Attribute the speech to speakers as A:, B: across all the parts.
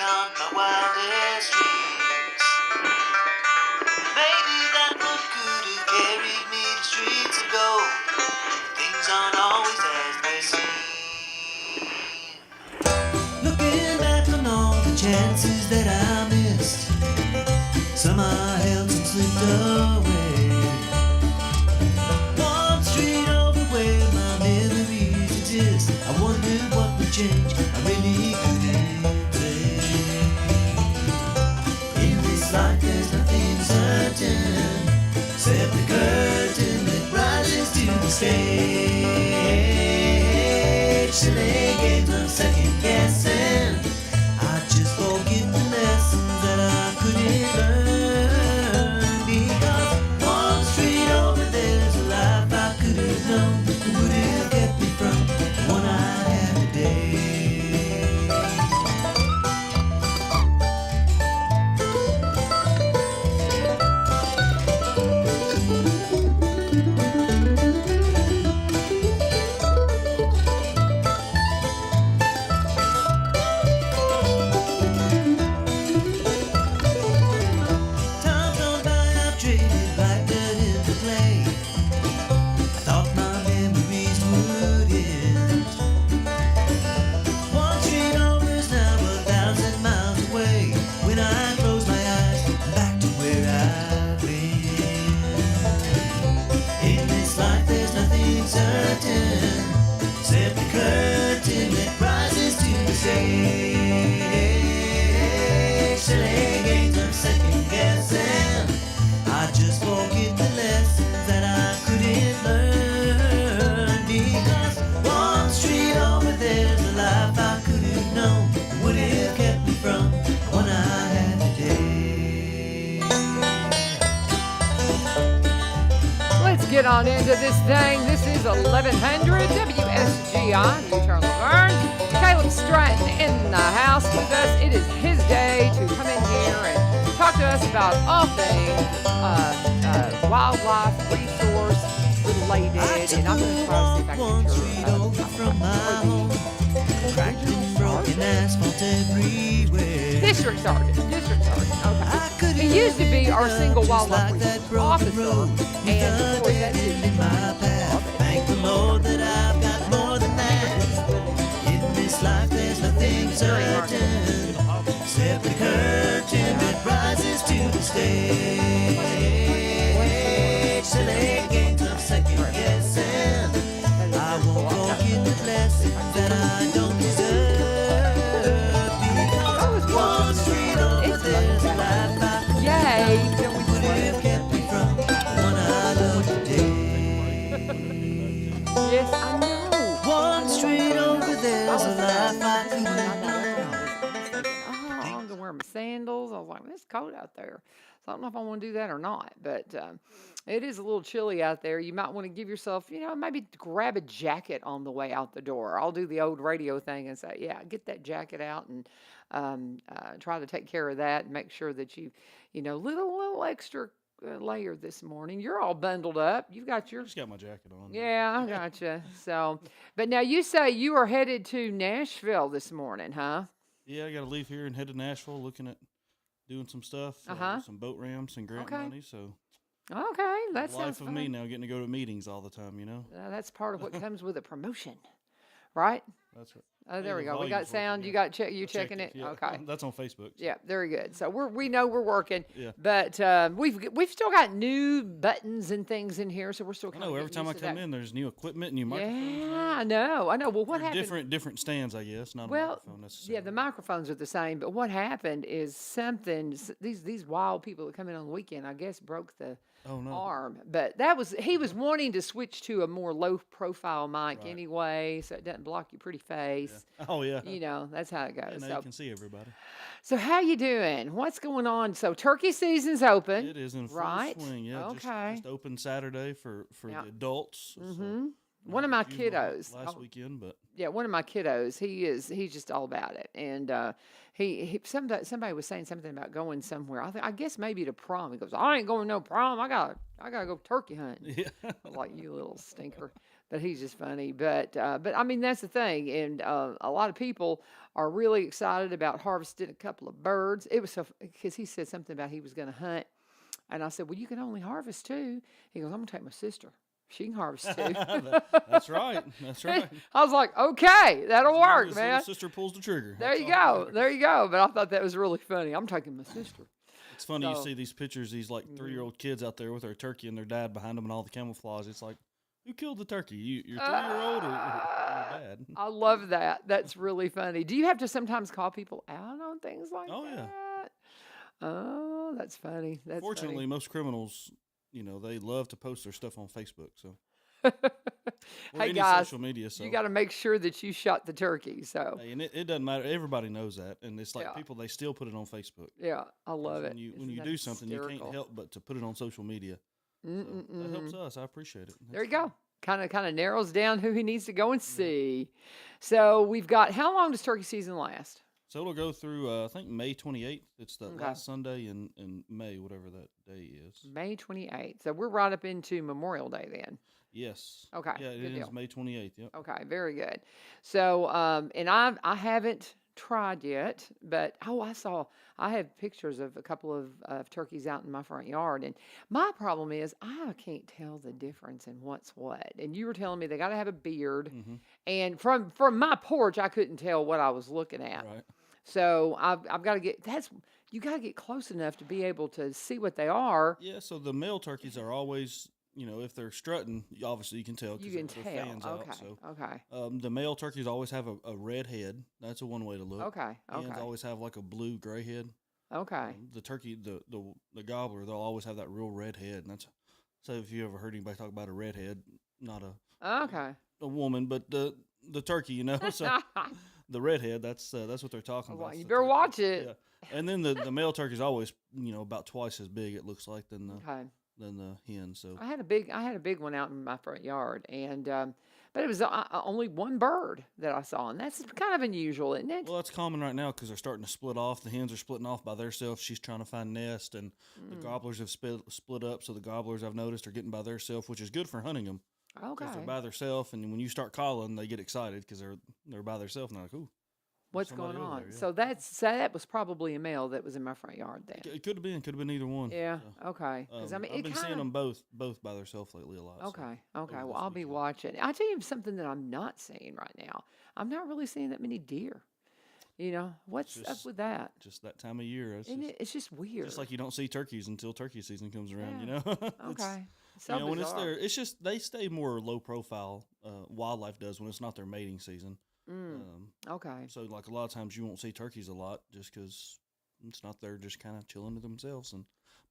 A: on my wildest dreams. Maybe that one could have carried me to streets of gold. Things aren't always as they seem. Looking back on all the chances that I missed, some I held, some slipped away. One street over where my memories exist, I wondered what would change, I really couldn't say. In this life there's nothing certain, except the curtain that rises to the stage. Silly games of second guessing, I just forget the lessons that I couldn't learn. Because one street over there's a life I could have known that would have kept me from the one I have today. Time gone by, I've traded like blood into clay. I thought my memories would end. One street over is now 1,000 miles away. When I close my eyes, I'm back to where I've been. In this life there's nothing certain, except the curtain that rises to the stage. Silly games of second guessing, I just forget the lessons that I couldn't learn. Because one street over there's a life I could have known that would have kept me from the one I had today.
B: Let's get on into this thing. This is 1100 WSGI, New Turn Laverne. Kaleb Stratton in the house with us. It is his day to come in here and talk to us about all things wildlife resource related. And I'm going to try to see if I
A: One
B: can
A: street over from my home, cracked and broken asphalt everywhere.
B: District Sergeant.
A: I could
B: Okay. He used to be our single
A: just
B: wildlife
A: like that
B: resource
A: broken
B: officer.
A: road,
B: And
A: with
B: of
A: a
B: course,
A: dead
B: that's
A: end in my path. Thank the Lord that I've got more than that. In this life there's nothing certain, except the curtain that rises to the stage. Silly games of second guessing, I won't forget the lessons that I don't deserve. Because one street over there's a life I could
B: Yay.
A: would have kept me from the one I love today.
B: Yes, I know.
A: One street over there's a life I could have
B: Oh, I'm going to wear my sandals. I was like, it's cold out there. So I don't know if I want to do that or not. But it is a little chilly out there. You might want to give yourself, maybe grab a jacket on the way out the door. I'll do the old radio thing and say, yeah, get that jacket out and try to take care of that and make sure that you, little extra layer this morning. You're all bundled up. You've got your
C: Just got my jacket on.
B: Yeah, I gotcha. So, but now you say you are headed to Nashville this morning, huh?
C: Yeah, I got to leave here and head to Nashville, looking at doing some stuff, some boat ramps and grant
B: Okay.
C: money. So
B: Okay, that sounds
C: life of
B: fun.
C: me now, getting to go to meetings all the time.
B: That's part of what comes with a promotion, right?
C: That's right.
B: Oh, there
C: Yeah,
B: we
C: the
B: go. We
C: volume's
B: got
C: working,
B: sound.
C: yeah.
B: You got you
C: I checked
B: checking it?
C: Yeah.
B: Okay.
C: That's on Facebook. So.
B: Yeah, very good. So we know we're working.
C: Yeah.
B: But we've still got new buttons and things in here, so we're still
C: I
B: kind of
C: know. Every time I come in, there's new equipment, new microphones.
B: Yeah, I know. Well, what
C: They're
B: happened?
C: different stands, I guess. Not a
B: Well,
C: microphone necessarily.
B: yeah, the microphones are the same, but what happened is these wild people that come in on the weekend, I guess, broke the
C: Oh no.
B: arm. But he was wanting to switch to a more low profile mic anyway, so it doesn't block your pretty face.
C: Yeah. Oh yeah.
B: That's how it
C: Yeah,
B: goes.
C: now you can see everybody.
B: So how you doing? What's going on? So turkey season's open.
C: It is in full
B: right?
C: swing. Yeah.
B: Okay.
C: Just open Saturday for
B: Yeah.
C: the adults.
B: Mm-hmm.
C: So,
B: One of my
C: June
B: kiddos.
C: last weekend, but
B: Yeah, one of my kiddos. He's just all about it, and somebody was saying something about going somewhere. I guess maybe to prom. He goes, I ain't going to no prom. I gotta go turkey hunting.
C: yeah.
B: I was like, you little stinker. But he's just funny. But I mean, that's the thing. And a lot of people are really excited about harvesting a couple of birds. It was so, because he said something about he was going to hunt. And I said, well, you can only harvest two. He goes, I'm going to take my sister. She can harvest two.
C: That's right. That's right.
B: I was like, okay, that'll
C: As long
B: work,
C: as
B: man.
C: little sister pulls the trigger.
B: There
C: That's
B: you
C: all that
B: go.
C: matters.
B: There you go. But I thought that was really funny. I'm taking my sister.
C: It's funny you
B: So-
C: see these pictures, these like 3-year-old kids out there with their turkey and their dad behind them and all the camouflage. It's like, who killed the turkey? Your 3-year-old or your dad?
B: I love that. That's really funny. Do you have to sometimes call people out on things like
C: Oh, yeah.
B: that? Oh, that's funny. That's
C: Fortunately, most criminals, they love to post their stuff on Facebook. So,
B: funny.
C: or
B: Hey
C: any
B: guys,
C: social media. So,
B: you got to make sure that you shot the turkey. So
C: hey, and it doesn't matter. Everybody knows that, and it's like
B: Yeah.
C: people they still put it on Facebook.
B: yeah, I love it.
C: When you
B: Isn't that
C: do something, you can't
B: hysterical?
C: help but to put it on social media. So that helps us. I appreciate it.
B: There you go. Kind of narrows down who he needs to go and see. So we've got, how long does turkey season last?
C: So it'll go through, I think, May 28th. It's the
B: Okay.
C: last Sunday in May, whatever that day is.
B: May 28th. So we're right up into Memorial Day then.
C: Yes.
B: Okay,
C: Yeah, it
B: good
C: is
B: deal.
C: May 28th. Yep.
B: Okay, very good. So, and I haven't tried yet, but I have pictures of a couple of turkeys out in my front yard, and my problem is I can't tell the difference in what's what. And you were telling me they got to have a beard,
C: Mm-hmm.
B: and from my porch I couldn't tell what I was looking at.
C: Right.
B: So I've got to you got to get close enough to be able to see what they are.
C: Yeah, so the male turkeys are always, if they're strutting, obviously you can tell
B: You
C: because
B: can
C: their
B: tell.
C: fans
B: Okay.
C: out. So
B: Okay.
C: the male turkeys always have a red head. That's one way to look.
B: Okay.
C: Hens
B: Okay.
C: always have like a blue gray head.
B: Okay.
C: The turkey, the gobbler, they'll always have that real red head, and that's so if you ever heard anybody talk about a red head, not
B: Okay.
C: a woman, but the turkey, so the redhead, that's what they're talking
B: Well,
C: about.
B: you
C: the
B: better
C: turkey.
B: watch it.
C: Yeah, and then the male turkey's always about twice as big. It looks like than
B: Okay.
C: the hen. So
B: I had a big one out in my front yard, and but it was only one bird that I saw, and that's kind of unusual, isn't it?
C: well, that's common right now because they're starting to split off. The hens are splitting off by themselves. She's trying to find nest, and the gobblers have split up. So the gobblers I've noticed are getting by themselves, which is good for hunting them
B: Okay.
C: because they're by themselves. And when you start calling, they get excited because they're by themselves, and they're like, ooh.
B: What's
C: somebody
B: going
C: over
B: on?
C: there, yeah.
B: So that was probably a male that was in my front yard then.
C: It could have been either one.
B: Yeah.
C: So,
B: Okay. Because I mean,
C: I've
B: it
C: been seeing
B: kind
C: them both by themselves lately a lot. so,
B: Okay. Okay.
C: over
B: Well,
C: this
B: I'll be
C: weekend.
B: watching. I tell you something that I'm not seeing right now. I'm not really seeing that many deer. What's up
C: Just-
B: with that?
C: Just that time of year.
B: Isn't it? It's just weird.
C: Just like you don't see turkeys until turkey season comes around.
B: Yeah.
C: It's-
B: Okay. So
C: when it's
B: bizarre.
C: there, it's just they stay more low profile. Wildlife does when it's not their mating season.
B: Okay.
C: So like a lot of times you won't see turkeys a lot just because it's not there, just kind of chilling to themselves.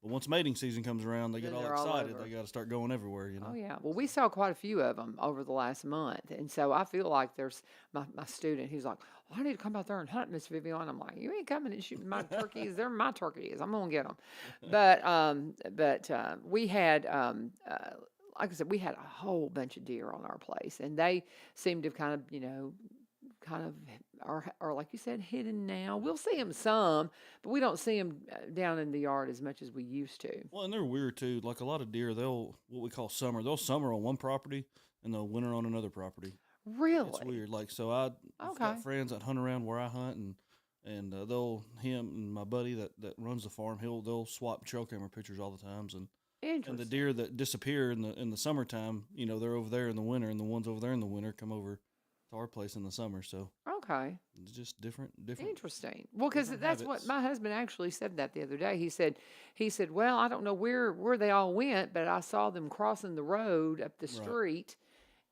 C: But once mating season comes around, they get
B: Then
C: all
B: they're all
C: excited.
B: over.
C: They got to start going everywhere.
B: Oh yeah. Well, we saw quite a few of them over the last month, and so I feel like there's my student. He's like, oh, I need to come out there and hunt, Miss Vivian. I'm like, you ain't coming and shooting my turkeys. They're my turkeys. I'm gonna get them. But we had like I said, we had a whole bunch of deer on our place, and they seem to have kind of are like you said, hidden now. We'll see them some, but we don't see them down in the yard as much as we used to.
C: Well, and they're weird too. Like a lot of deer, they'll what we call summer. They'll summer on one property and they'll winter on another property.
B: Really?
C: It's weird. Like so, I've got
B: Okay.
C: friends that hunt around where I hunt, and him and my buddy that runs the farm, they'll swap trail camera pictures all the times, and
B: Interesting.
C: the deer that disappear in the summertime, they're over there in the winter, and the ones over there in the winter come over to our place in the summer. So
B: Okay.
C: it's just different.
B: Interesting. Well, because
C: different
B: that's what
C: habits.
B: my husband actually said that the other day. He said, well, I don't know where they all went, but I saw them crossing the road up the
C: Right.
B: street,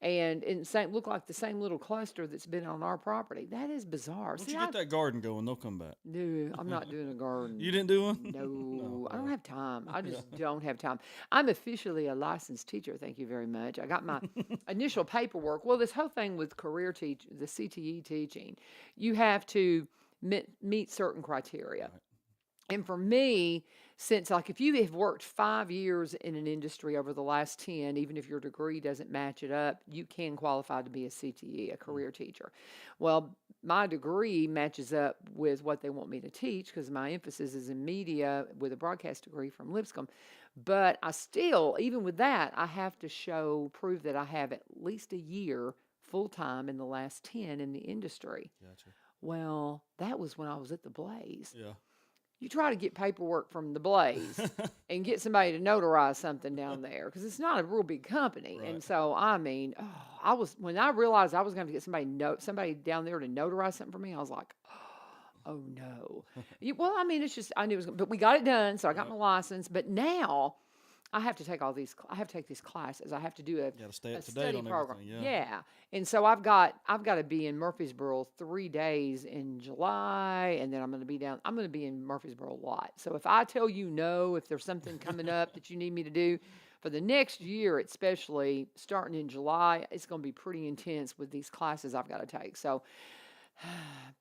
B: and it looked like the same little cluster that's been on our property. That is bizarre.
C: Once
B: See,
C: you get that garden going, they'll come back.
B: no, I'm not doing a garden.
C: You didn't do one?
B: No, I don't
C: well.
B: have time. I just don't have time. I'm officially a licensed teacher. Thank you very much. I got my initial paperwork. Well, this whole thing with career the CTE teaching, you have to meet certain criteria.
C: Right.
B: And for me, since like if you have worked 5 years in an industry over the last 10, even if your degree doesn't match it up, you can qualify to be a CTE, a
C: Mm.
B: career teacher. Well, my degree matches up with what they want me to teach because my emphasis is in media with a broadcast degree from Lipscomb. But I still, even with that, I have to prove that I have at least a year full time in the last 10 in the industry.
C: Gotcha.
B: Well, that was when I was at the Blaze.
C: Yeah.
B: You try to get paperwork from the Blaze and get somebody to notarize something down there because it's not a real big company.
C: Right.
B: And so, I mean, I was when I realized I was going to get somebody down there to notarize something for me, I was like, oh no. Well, I mean, it's just I knew it was, but we got it done, so I got
C: Right.
B: my license. But now I have to take I have to take these classes. I have to do
C: You got to stay
B: a
C: up to date
B: study
C: on
B: program.
C: everything. Yeah.
B: Yeah. And so I've got to be in Murfreesboro 3 days in July, and then I'm going to be in Murfreesboro a lot. So if I tell you no, if there's something coming up that you need me to do for the next year, especially starting in July, it's going to be pretty intense with these classes I've got to take. So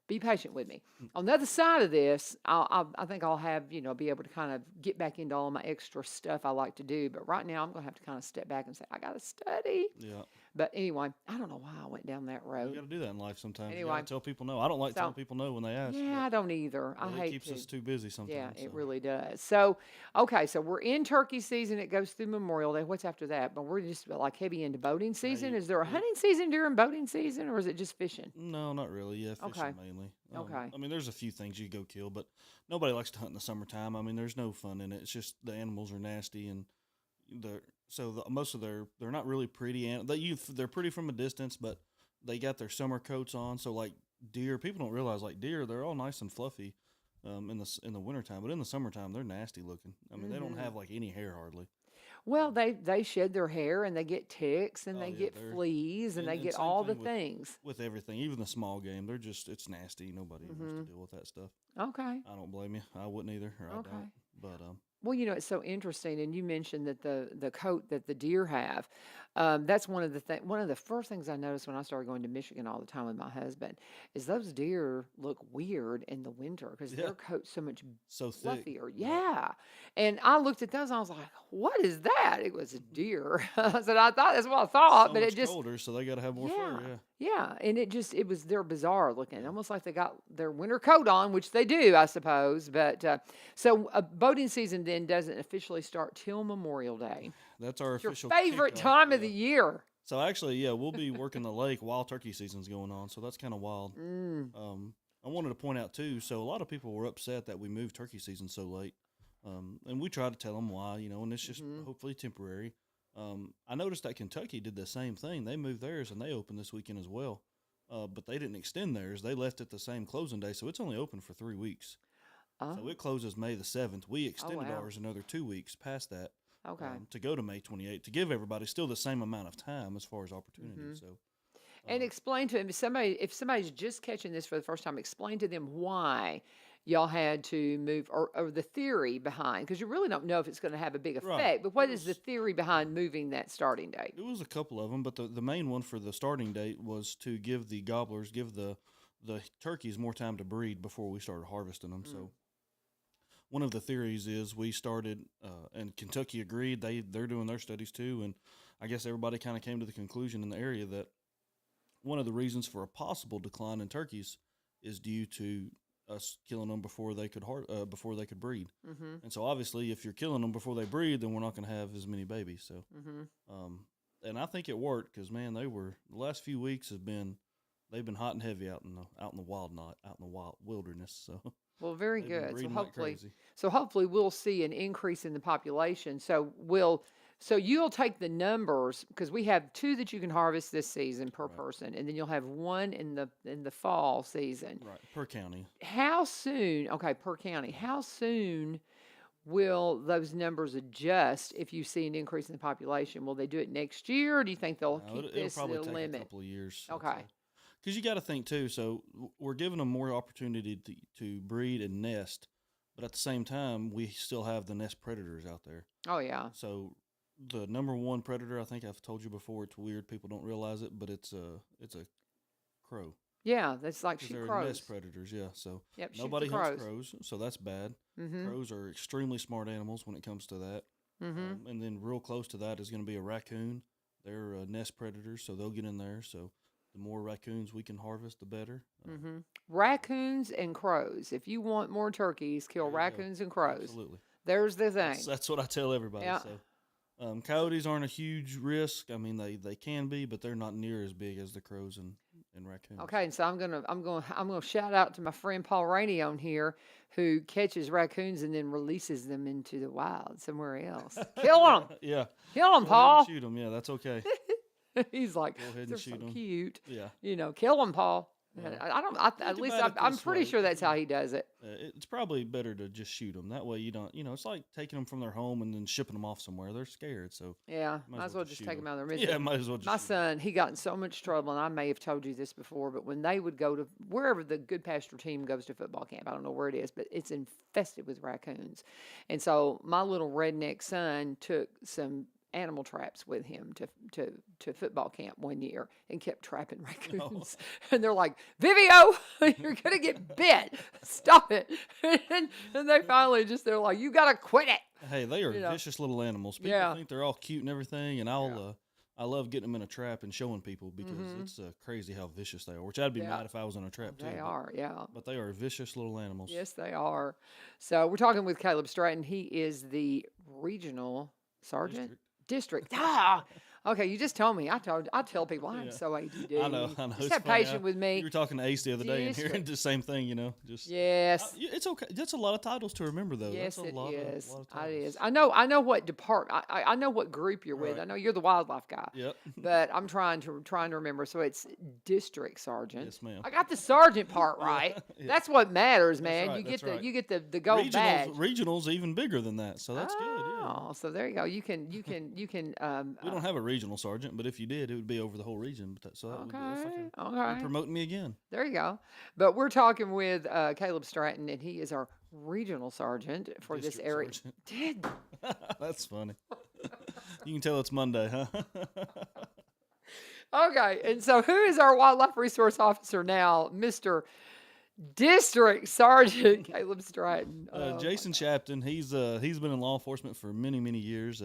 B: be patient with me. On the other side of this, I think I'll have, be able to kind of get back into all my extra stuff I like to do. But right now, I'm going to have to kind of step back and say, I got to study.
C: Yeah.
B: But anyway, I don't know why I went down that
C: You
B: road.
C: got to do that in life sometimes. You
B: Anyway,
C: got to tell people no. I don't like
B: so
C: telling people no when they ask.
B: yeah, I don't either. I
C: But it
B: hate
C: keeps
B: to.
C: us too busy sometimes.
B: Yeah, it
C: so.
B: really does. So, okay, so we're in turkey season. It goes through Memorial Day. What's after that? But we're just like heavy into boating season.
C: you-
B: Is there a
C: you-
B: hunting season during boating season, or is it just fishing?
C: No, not really. Yeah, fishing
B: Okay.
C: mainly.
B: Okay.
C: I mean, there's a few things you go kill, but nobody likes to hunt in the summertime. I mean, there's no fun in it. It's just the animals are nasty, and most of they're not really pretty. And they're pretty from a distance, but they got their summer coats on. So like deer, people don't realize like deer, they're all nice and fluffy, in the wintertime, but in the summertime they're nasty looking. I mean, they don't have like any hair hardly.
B: Well, they shed their hair and they get ticks and
C: Oh
B: they
C: yeah,
B: get
C: they're
B: fleas and they
C: and
B: get
C: same
B: all the
C: thing
B: things.
C: with everything, even the small game. It's nasty. Nobody wants to deal with that stuff.
B: Okay.
C: I don't blame you. I wouldn't either, or I
B: Okay.
C: don't. But
B: Well, it's so interesting, and you mentioned that the coat that the deer have. That's one of the first things I noticed when I started going to Michigan all the time with my husband is those deer look weird in the winter because
C: Yeah.
B: their coat's so much
C: so thick.
B: fluffier.
C: Right.
B: Yeah, and I looked at those, and I was like, "What is that?" It was a deer. I said, "I thought that's what I thought,"
C: So
B: but
C: much
B: it just
C: colder, so they got to have more
B: yeah.
C: fur. Yeah.
B: Yeah, and they're bizarre looking, almost like they got their winter coat on, which they do, I suppose. But so boating season then doesn't officially start till Memorial Day.
C: That's our
B: It's your
C: official
B: favorite
C: kickoff,
B: time of
C: yeah.
B: the year.
C: So actually, yeah, we'll be working the lake while turkey season's going on. So that's kind of wild. I wanted to point out too. So a lot of people were upset that we moved turkey season so late, and we tried to tell them why. And it's just hopefully temporary. I noticed that Kentucky did the same thing. They moved theirs and they opened this weekend as well. But they didn't extend theirs. They left it the same closing day, so it's only open for 3 weeks. So
B: Oh,
C: it closes May the 7th. We extended
B: wow.
C: ours another 2 weeks past that,
B: okay.
C: to go to May 28th to give everybody still the same amount of time as far as opportunity. So
B: And explain to him if somebody's just catching this for the first time, explain to them why y'all had to move or the theory behind because you really don't know if it's going to have a big
C: Right.
B: effect. But what is the theory behind moving that starting date?
C: it was a couple of them, but the main one for the starting date was to give the gobblers, give the turkeys more time to breed before we started harvesting them. So one of the theories is we started, and Kentucky agreed. They're doing their studies too, and I guess everybody kind of came to the conclusion in the area that one of the reasons for a possible decline in turkeys is due to us killing them before they could before they could breed. And so obviously, if you're killing them before they breed, then we're not going to have as many babies. So, and I think it worked because man, the last few weeks they've been hot and heavy out in the wilderness. So
B: Well, very
C: they've been
B: good. So
C: breeding like
B: hopefully,
C: crazy.
B: we'll see an increase in the population. So you'll take the numbers because we have 2 that you can harvest this season per person, and then you'll have 1 in the fall season.
C: Right, per county.
B: How soon? Okay, per county. How soon will those numbers adjust if you see an increase in the population? Will they do it next year, or do you think they'll
C: No,
B: keep
C: it'll
B: this
C: probably
B: at a
C: take a
B: limit?
C: couple of years.
B: Okay.
C: Because you got to think too. So we're giving them more opportunity to breed and nest, but at the same time, we still have the nest predators out there.
B: Oh yeah.
C: So the number one predator, I think I've told you before. It's weird, people don't realize it, but it's a crow.
B: Yeah, that's like
C: 'cause
B: shoot
C: they're
B: crows.
C: nest predators. Yeah, so
B: Yep, shoot
C: nobody
B: the
C: hunts
B: crows.
C: crows, so that's bad.
B: Mm-hmm.
C: Crows are extremely smart animals when it comes to that.
B: Mm-hmm.
C: And then real close to that is going to be a raccoon. They're nest predators, so they'll get in there. So the more raccoons we can harvest, the better.
B: Mm-hmm. Raccoons and crows. If you want more turkeys, kill
C: There you go.
B: raccoons and crows.
C: Absolutely.
B: There's the
C: That's,
B: thing.
C: that's what I tell everybody.
B: Yeah.
C: So coyotes aren't a huge risk. I mean, they can be, but they're not near as big as the crows and raccoons.
B: Okay, and so I'm gonna shout out to my friend Paul Rainey on here, who catches raccoons and then releases them into the wild somewhere else. Kill them,
C: Yeah.
B: kill them,
C: Go ahead and
B: Paul.
C: shoot them. Yeah, that's okay.
B: He's like,
C: Go ahead and
B: they're
C: shoot
B: so
C: 'em.
B: cute.
C: Yeah.
B: Kill them, Paul.
C: Well,
B: I don't.
C: think
B: At least
C: about it
B: I'm
C: this
B: pretty
C: way.
B: sure that's how he does it.
C: It's probably better to just shoot them. That way you don't, it's like taking them from their home and then shipping them off somewhere. They're scared, so
B: Yeah,
C: might
B: might as well just
C: shoot
B: take
C: 'em.
B: them out of their misery.
C: Yeah, might as well just
B: My
C: shoot 'em.
B: son, he got in so much trouble, and I may have told you this before, but when they would go to wherever the Good Pasture team goes to football camp, I don't know where it is, but it's infested with raccoons. And so my little redneck son took some animal traps with him to football camp one year and kept trapping raccoons. And they're like, Vivio, you're going to get bit. Stop it. And they finally they're like, you got to quit it.
C: Hey, they are
B: you know.
C: vicious little animals. People
B: Yeah.
C: think they're all cute and everything, and I love getting them in a trap and showing people because it's crazy how vicious they are. Which I'd be
B: Yeah.
C: mad if I was in a trap too.
B: They are, yeah.
C: But they are vicious little animals.
B: Yes, they are. So we're talking with Kaleb Stratton. He is the regional sergeant. District. Okay, you just told me. I tell people I'm
C: Yeah.
B: so ADD.
C: I know.
B: Just
C: It's
B: have
C: funny.
B: patience with me.
C: You were talking to Ace the other day and hearing
B: District.
C: the same thing, Just
B: Yes.
C: it's okay. That's a lot of titles to remember, though.
B: Yes,
C: That's a
B: it
C: lot
B: is.
C: Of, lot of
B: It
C: titles.
B: is. I know what department. I know what group you're with.
C: Right.
B: I know you're the wildlife guy.
C: Yep.
B: But I'm trying to remember. So it's district sergeant.
C: Yes, ma'am.
B: I got the sergeant part right.
C: Yeah.
B: That's what matters, man.
C: right,
B: You
C: that's
B: get
C: right.
B: you get the gold badge.
C: Regionals even bigger than that, so that's good. Yeah.
B: Oh, so there you go. You can
C: We don't have a regional sergeant, but if you did, it would be over the whole region. But that, so that would be
B: Okay.
C: you're
B: Okay.
C: promoting me again.
B: There you go. But we're talking with Kaleb Stratton, and he is our regional sergeant for this
C: District
B: area.
C: sergeant. That's funny. You can tell it's Monday, huh?
B: Okay, and so who is our wildlife resource officer now, Mr. District Sergeant Kaleb Stratton?
C: Jason Chapton. He's been in law enforcement for many years.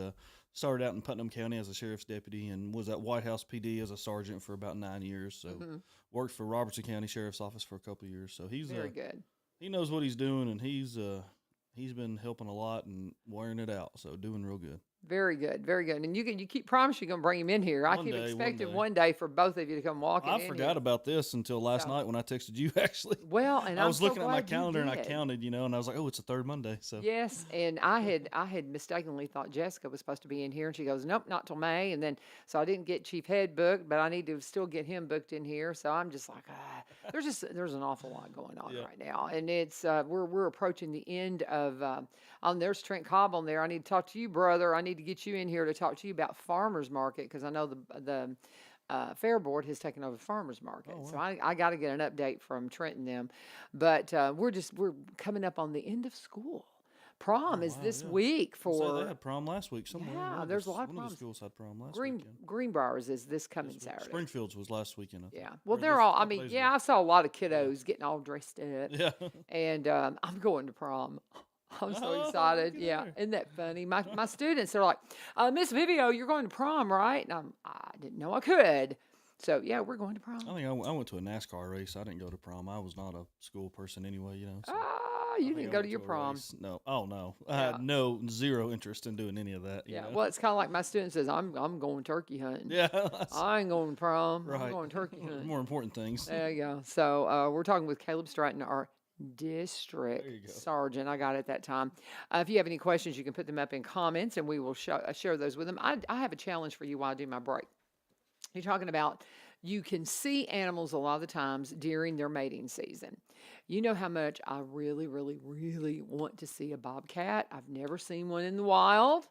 C: Started out in Putnam County as a sheriff's deputy and was at White House PD as a sergeant for about 9 years. So worked for Robertson County Sheriff's Office for a couple of years. So he's
B: Very good.
C: He knows what he's doing, and he's been helping a lot and wearing it out. So doing real good.
B: Very good, very good. And you keep promising you're gonna bring him in here. I
C: One
B: keep
C: day, one
B: expecting
C: day.
B: one day for both of you to come walking
C: I
B: in
C: forgot
B: here.
C: about this until last night when I texted you. Actually,
B: Well, and
C: I
B: I'm
C: was
B: so
C: looking at my
B: glad you
C: calendar and I
B: did.
C: counted, and I was like, oh, it's a third Monday. So
B: Yes, and I had mistakenly thought Jessica was supposed to be in here, and she goes, "Nope, not till May." And then so I didn't get Chief Head booked, but I need to still get him booked in here. So I'm just like, there's an awful lot going on
C: Yeah.
B: right now, and it's we're approaching the end of. There's Trent Cobb on there. I need to talk to you, brother. I need to get you in here to talk to you about farmers market because I know the Fair Board has taken over the farmers market.
C: Oh,
B: So I got to get an update from Trent and them. But we're coming up on the end of school. Prom is
C: wow,
B: this
C: yeah.
B: week
C: So
B: for
C: they had prom last week somewhere.
B: Yeah,
C: One of
B: there's
C: the-
B: a lot of
C: One of
B: proms.
C: the schools had prom last
B: Green
C: weekend.
B: Greenbriers is this coming Saturday.
C: Springfield's was last weekend. I think.
B: Yeah. Well,
C: Or
B: they're
C: just
B: all.
C: a
B: I
C: couple
B: mean,
C: days
B: yeah,
C: ago.
B: I saw a lot of kiddos getting all dressed up,
C: Yeah.
B: and I'm going to prom. I'm so
C: Oh,
B: excited.
C: look at
B: Yeah,
C: there.
B: isn't that funny? My students are like, Miss Vivio, you're going to prom, right? And I didn't know I could. So yeah, we're going to prom.
C: I think I went to a NASCAR race. I didn't go to prom. I was not a school person anyway, So
B: Ah,
C: I
B: you
C: think
B: didn't
C: I
B: go
C: went
B: to your
C: a
B: prom.
C: race. No. Oh no. I
B: Yeah.
C: had zero interest in doing any of that. you
B: Yeah.
C: know?
B: Well, it's kind of like my student says, I'm going turkey hunting.
C: Yeah. that's
B: I ain't going to prom. I'm
C: right.
B: going turkey hunting.
C: More important things.
B: There you go. So we're talking with Kaleb Stratton, our district
C: There you go.
B: sergeant. I got it that time. If you have any questions, you can put them up in comments, and we will share those with them. I have a challenge for you while I do my break. You're talking about you can see animals a lot of the times during their mating season. You know how much I really, really, really want to see a bobcat. I've never seen one in the wild.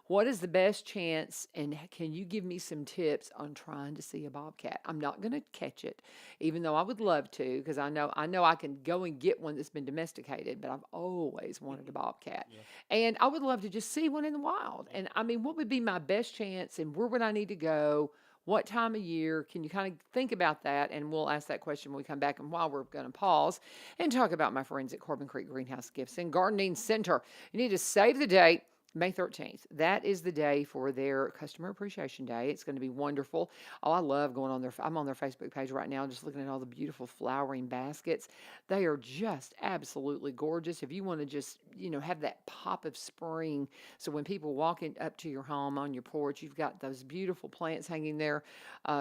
B: What is the best chance, and can you give me some tips on trying to see a bobcat? I'm not going to catch it, even though I would love to, because I know I can go and get one that's been domesticated, but I've always wanted a bobcat. And I would love to just see one in the wild. And I mean, what would be my best chance, and where would I need to go? What time of year? Can you kind of think about that? And we'll ask that question when we come back. And while we're going to pause and talk about my friends at Corbin Creek Greenhouse Gifts and Gardening Center, you need to save the date. May 13th. That is the day for their Customer Appreciation Day. It's going to be wonderful. Oh, I love going on their, I'm on their Facebook page right now, just looking at all the beautiful flowering baskets. They are just absolutely gorgeous. If you want to just, have that pop of spring. So when people walk up to your home on your porch, you've got those beautiful plants hanging there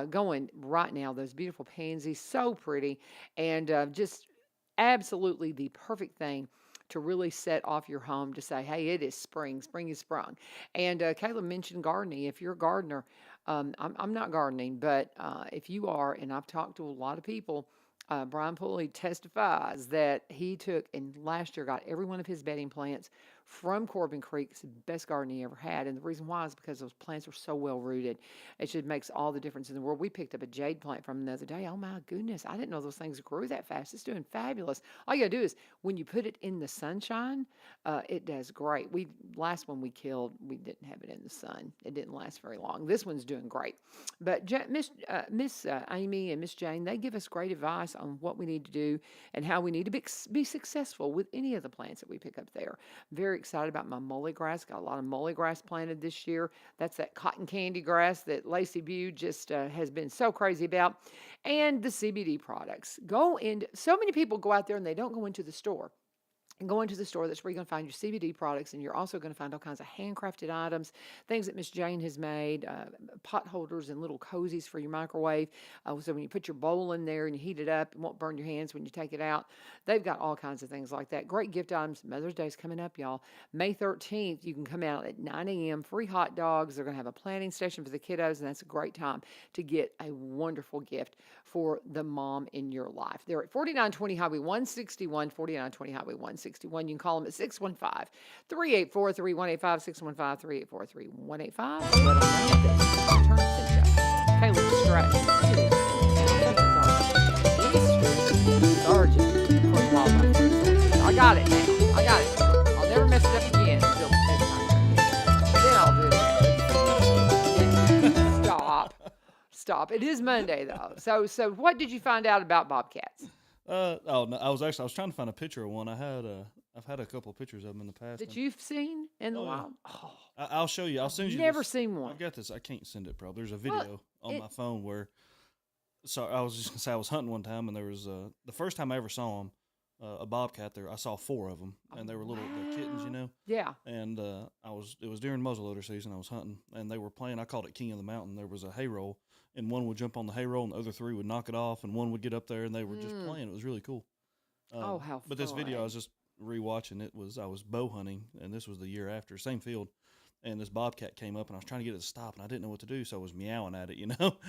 B: going right now. Those beautiful pansies, so pretty. And just absolutely the perfect thing to really set off your home to say, hey, it is spring. Spring is sprung. And Caleb mentioned gardening. If you're a gardener, I'm not gardening, but if you are, and I've talked to a lot of people, Brian Pulley testifies that he took and last year got every one of his bedding plants from Corbin Creek. It's the best garden he ever had. And the reason why is because those plants are so well rooted. It just makes all the difference in the world. We picked up a jade plant from him the other day. Oh my goodness. I didn't know those things grew that fast. It's doing fabulous. All you gotta do is when you put it in the sunshine, it does great. Last one we killed, we didn't have it in the sun. It didn't last very long. This one's doing great. But Miss Amy and Miss Jane, they give us great advice on what we need to do and how we need to be successful with any of the plants that we pick up there. Very excited about my mully grass. Got a lot of mully grass planted this year. That's that cotton candy grass that Lacey Bew just has been so crazy about. And the CBD products. So many people go out there and they don't go into the store. And go into the store, that's where you're going to find your CBD products, and you're also going to find all kinds of handcrafted items, things that Miss Jane has made, pot holders and little cozies for your microwave. So when you put your bowl in there and you heat it up, it won't burn your hands when you take it out. They've got all kinds of things like that. Great gift items. Mother's Day's coming up, y'all. May 13th, you can come out at 9 a.m., free hot dogs. They're going to have a planting station for the kiddos, and that's a great time to get a wonderful gift for the mom in your life. They're at 4920 Highway 161, 4920 Highway 161. You can call them at 615 384 3185, 615 384 3185. Let them know that Turn sent you. Kaleb Stratton is Sergeant for Wildlife Resources. I got it now. I'll never mess it up again until next time. Then I'll do it again. Stop. It is Monday though. So what did you find out about bobcats?
C: No, I was trying to find a picture of one. I've had a couple of pictures of them in the past.
B: That you've seen in the wild?
C: Oh. I'll show you. I'll send you.
B: Never seen one.
C: I've got this. I can't send it, probably. There's a video on my phone where. So I was just gonna say I was hunting one time, and there was the first time I ever saw them, a bobcat there. I saw 4 of them, and they were they're kittens,
B: Yeah.
C: And it was during muzzleloader season. I was hunting, and they were playing. I called it King of the Mountain. There was a hay roll, and one would jump on the hay roll, and the other 3 would knock it off, and one would get up there, and they were just playing. It was really cool.
B: How fun!
C: But this video I was just rewatching. I was bow hunting, and this was the year after, same field. And this bobcat came up, and I was trying to get it to stop, and I didn't know what to do, so I was meowing at it,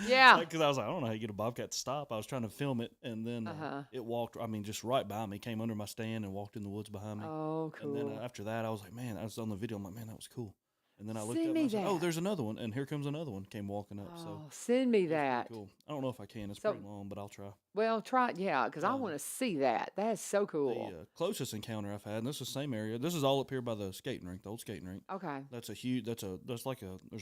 B: Yeah.
C: Because I was like, I don't know how you get a bobcat to stop. I was trying to film it, and then it walked, just right by me, came under my stand and walked in the woods behind me.
B: Oh, cool.
C: And then after that, I was like, man, I was on the video. I'm like, man, that was cool. And then I looked
B: Send
C: up,
B: me
C: and I said,
B: that.
C: oh, there's another one, and here comes another one, came walking up.
B: Oh,
C: So
B: send me
C: it was really
B: that.
C: cool. I don't know if I can. It's
B: So-
C: pretty long, but I'll try.
B: Well, try it, yeah, because I want to see that. That's so cool.
C: The closest encounter I've had, and this is the same area. This is all up here by the skating rink, the old skating rink.
B: Okay.
C: There's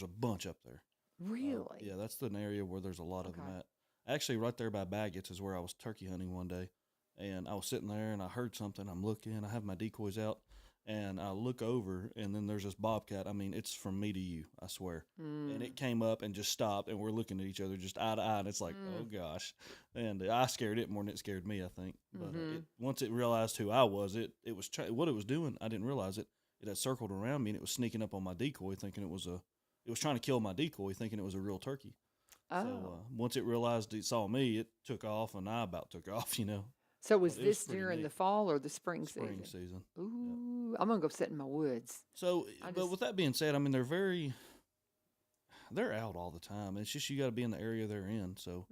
C: a bunch up there.
B: Really?
C: Yeah, that's an area where there's a lot of them
B: Okay.
C: at. Actually, right there by Baggett's is where I was turkey hunting one day, and I was sitting there and I heard something. I'm looking, I have my decoys out, and I look over, and then there's this bobcat. It's from me to you, I swear. And it came up and just stopped, and we're looking at each other just eye to eye, and it's like, oh gosh. And I scared it more than it scared me, I think. But once it realized who I was, it was what it was doing. I didn't realize it. It had circled around me, and it was sneaking up on my decoy, thinking it was trying to kill my decoy, thinking it was a real turkey.
B: Oh.
C: So once it realized it saw me, it took off, and I about took off,
B: So was
C: But it was
B: this
C: pretty
B: during
C: neat.
B: the fall or the spring
C: Spring
B: season?
C: season.
B: Ooh, I'm gonna go sit in my woods.
C: So,
B: I
C: but
B: just-
C: with that being said, they're out all the time. It's just you got to be in the area they're in. So,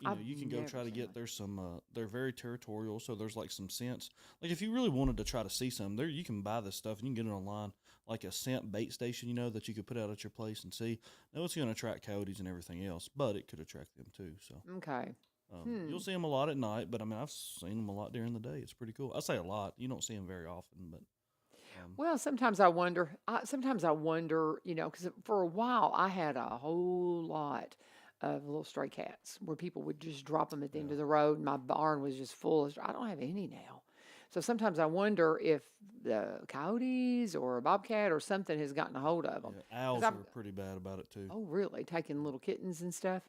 B: I've
C: you can go
B: never
C: try to
B: seen
C: get.
B: one.
C: There's some. They're very territorial. So there's like some scents. Like if you really wanted to try to see some, there you can buy this stuff and you can get it online. Like a scent bait station, that you could put out at your place and see. Now it's going to attract coyotes and everything else, but it could attract them too. So.
B: Okay.
C: You'll see them a lot at night, but I've seen them a lot during the day. It's pretty cool. I say a lot. You don't see them very often, but
B: Well, sometimes I wonder. Sometimes I wonder, because for a while I had a whole lot of little stray cats where people would just drop them at the end
C: Yeah.
B: of the road. And my barn was just full of. I don't have any now, so sometimes I wonder if the coyotes or a bobcat or something has gotten a hold of them.
C: Yeah, owls are pretty bad about it too.
B: Oh, really? Taking little kittens and stuff.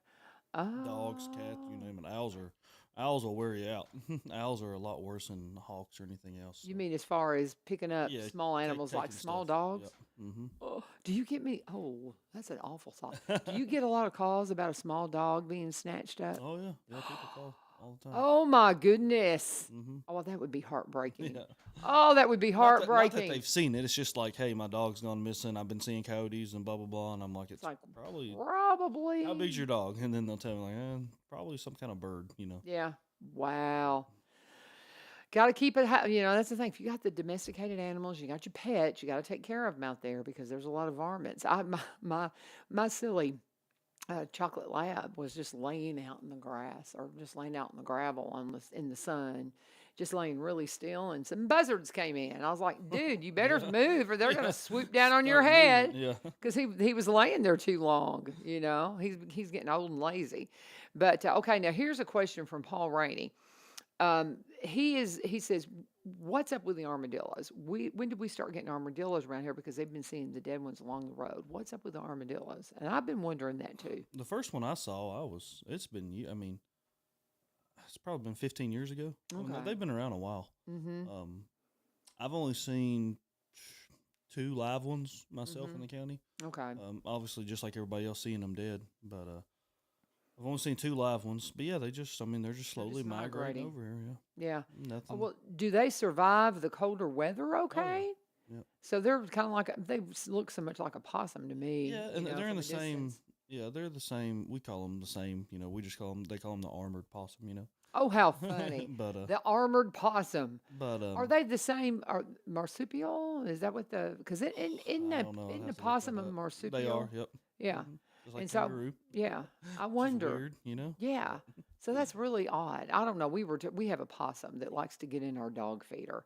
C: Dogs, cats, you
B: Oh,
C: name it. Owls will wear you out. Owls are a lot worse than hawks or anything else.
B: you
C: So
B: mean as far as picking up
C: yeah,
B: small animals like
C: taking
B: small
C: stuff.
B: dogs?
C: Yep. Mm-hmm.
B: Oh, do you get me? Oh, that's an awful thought. Do you get a lot of calls about a small dog being snatched up?
C: Oh yeah, yeah. People call all the time.
B: Oh my goodness.
C: Mm-hmm.
B: Oh, well, that would be heartbreaking.
C: Yeah.
B: Oh, that would be
C: Not that
B: heartbreaking.
C: they've seen it. It's just like, hey, my dog's gone missing. I've been seeing coyotes and blah blah blah, and I'm like,
B: It's
C: it's
B: like
C: probably
B: probably.
C: how big's your dog? And then they'll tell me like, probably some kind of bird.
B: Yeah. Wow. Got to keep it. That's the thing. If you got the domesticated animals, you got your pets, you got to take care of them out there because there's a lot of varmints. My silly chocolate lab was just laying out in the grass or just laying out in the gravel in the sun, just laying really still. And some buzzards came in. I was like, dude, you better
C: Yeah.
B: move or they're
C: Yeah.
B: gonna swoop down on your
C: Start moving.
B: head
C: Yeah.
B: because he was laying there too long. He's getting old and lazy. But okay, now here's a question from Paul Rainey. He says, "What's up with the armadillos? When did we start getting armadillos around here? Because they've been seeing the dead ones along the road. What's up with the armadillos?" And I've been wondering that too.
C: The first one I saw, it's been, I mean, it's probably been 15 years ago. I mean,
B: Okay.
C: they've been around a while.
B: Mm-hmm.
C: I've only seen 2 live ones myself
B: Mhm.
C: in the county.
B: Okay.
C: Obviously, just like everybody else, seeing them dead. But I've only seen 2 live ones. But yeah, they're just slowly migrating
B: migrating.
C: over here.
B: Yeah.
C: Yeah,
B: Oh,
C: nothing.
B: well, do they survive the colder weather? Okay.
C: Yep.
B: So they're kind of look so much like a possum to me.
C: Yeah, and they're in
B: from
C: the
B: a
C: same.
B: distance.
C: Yeah, they're the same. We call them the same. We just call them. They call them the armored possum.
B: Oh, how funny!
C: But
B: The armored possum.
C: but
B: Are they the same? Are marsupial? Is that what the? Because in
C: I don't know. I'd
B: the
C: have to look that
B: possum a
C: up.
B: marsupial?
C: They are. Yep.
B: Yeah.
C: Mhm. Just like
B: And so,
C: kangaroo.
B: yeah, I
C: Which is
B: wonder.
C: weird.
B: Yeah. So that's really odd. I don't know. We have a possum that likes to get in our dog feeder,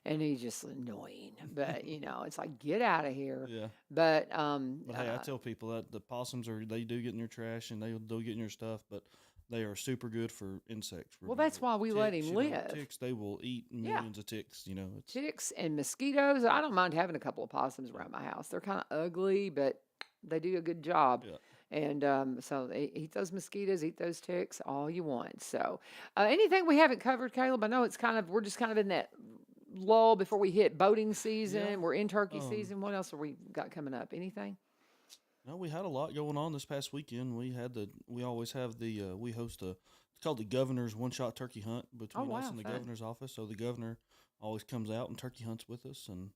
B: and he's just annoying. But it's like get out of here.
C: Yeah.
B: But
C: But hey, I tell people that the possums they do get in your trash and they'll get in your stuff, but they are super good for insects.
B: well, that's why we let him live.
C: Ticks, they will eat
B: Yeah.
C: millions of ticks. It's
B: Ticks and mosquitoes. I don't mind having a couple of possums around my house. They're kind of ugly, but they do a good job.
C: yeah.
B: And so they eat those mosquitoes, eat those ticks, all you want. So, anything we haven't covered, Caleb? I know we're just kind of in that lull before we hit boating season.
C: Yeah.
B: We're in turkey
C: Um,
B: season. What else have we got coming up? Anything?
C: No, we had a lot going on this past weekend. We always have we host it's called the Governor's One Shot Turkey Hunt between us
B: wow,
C: and the
B: fun.
C: governor's office. So the governor always comes out and turkey hunts with us, and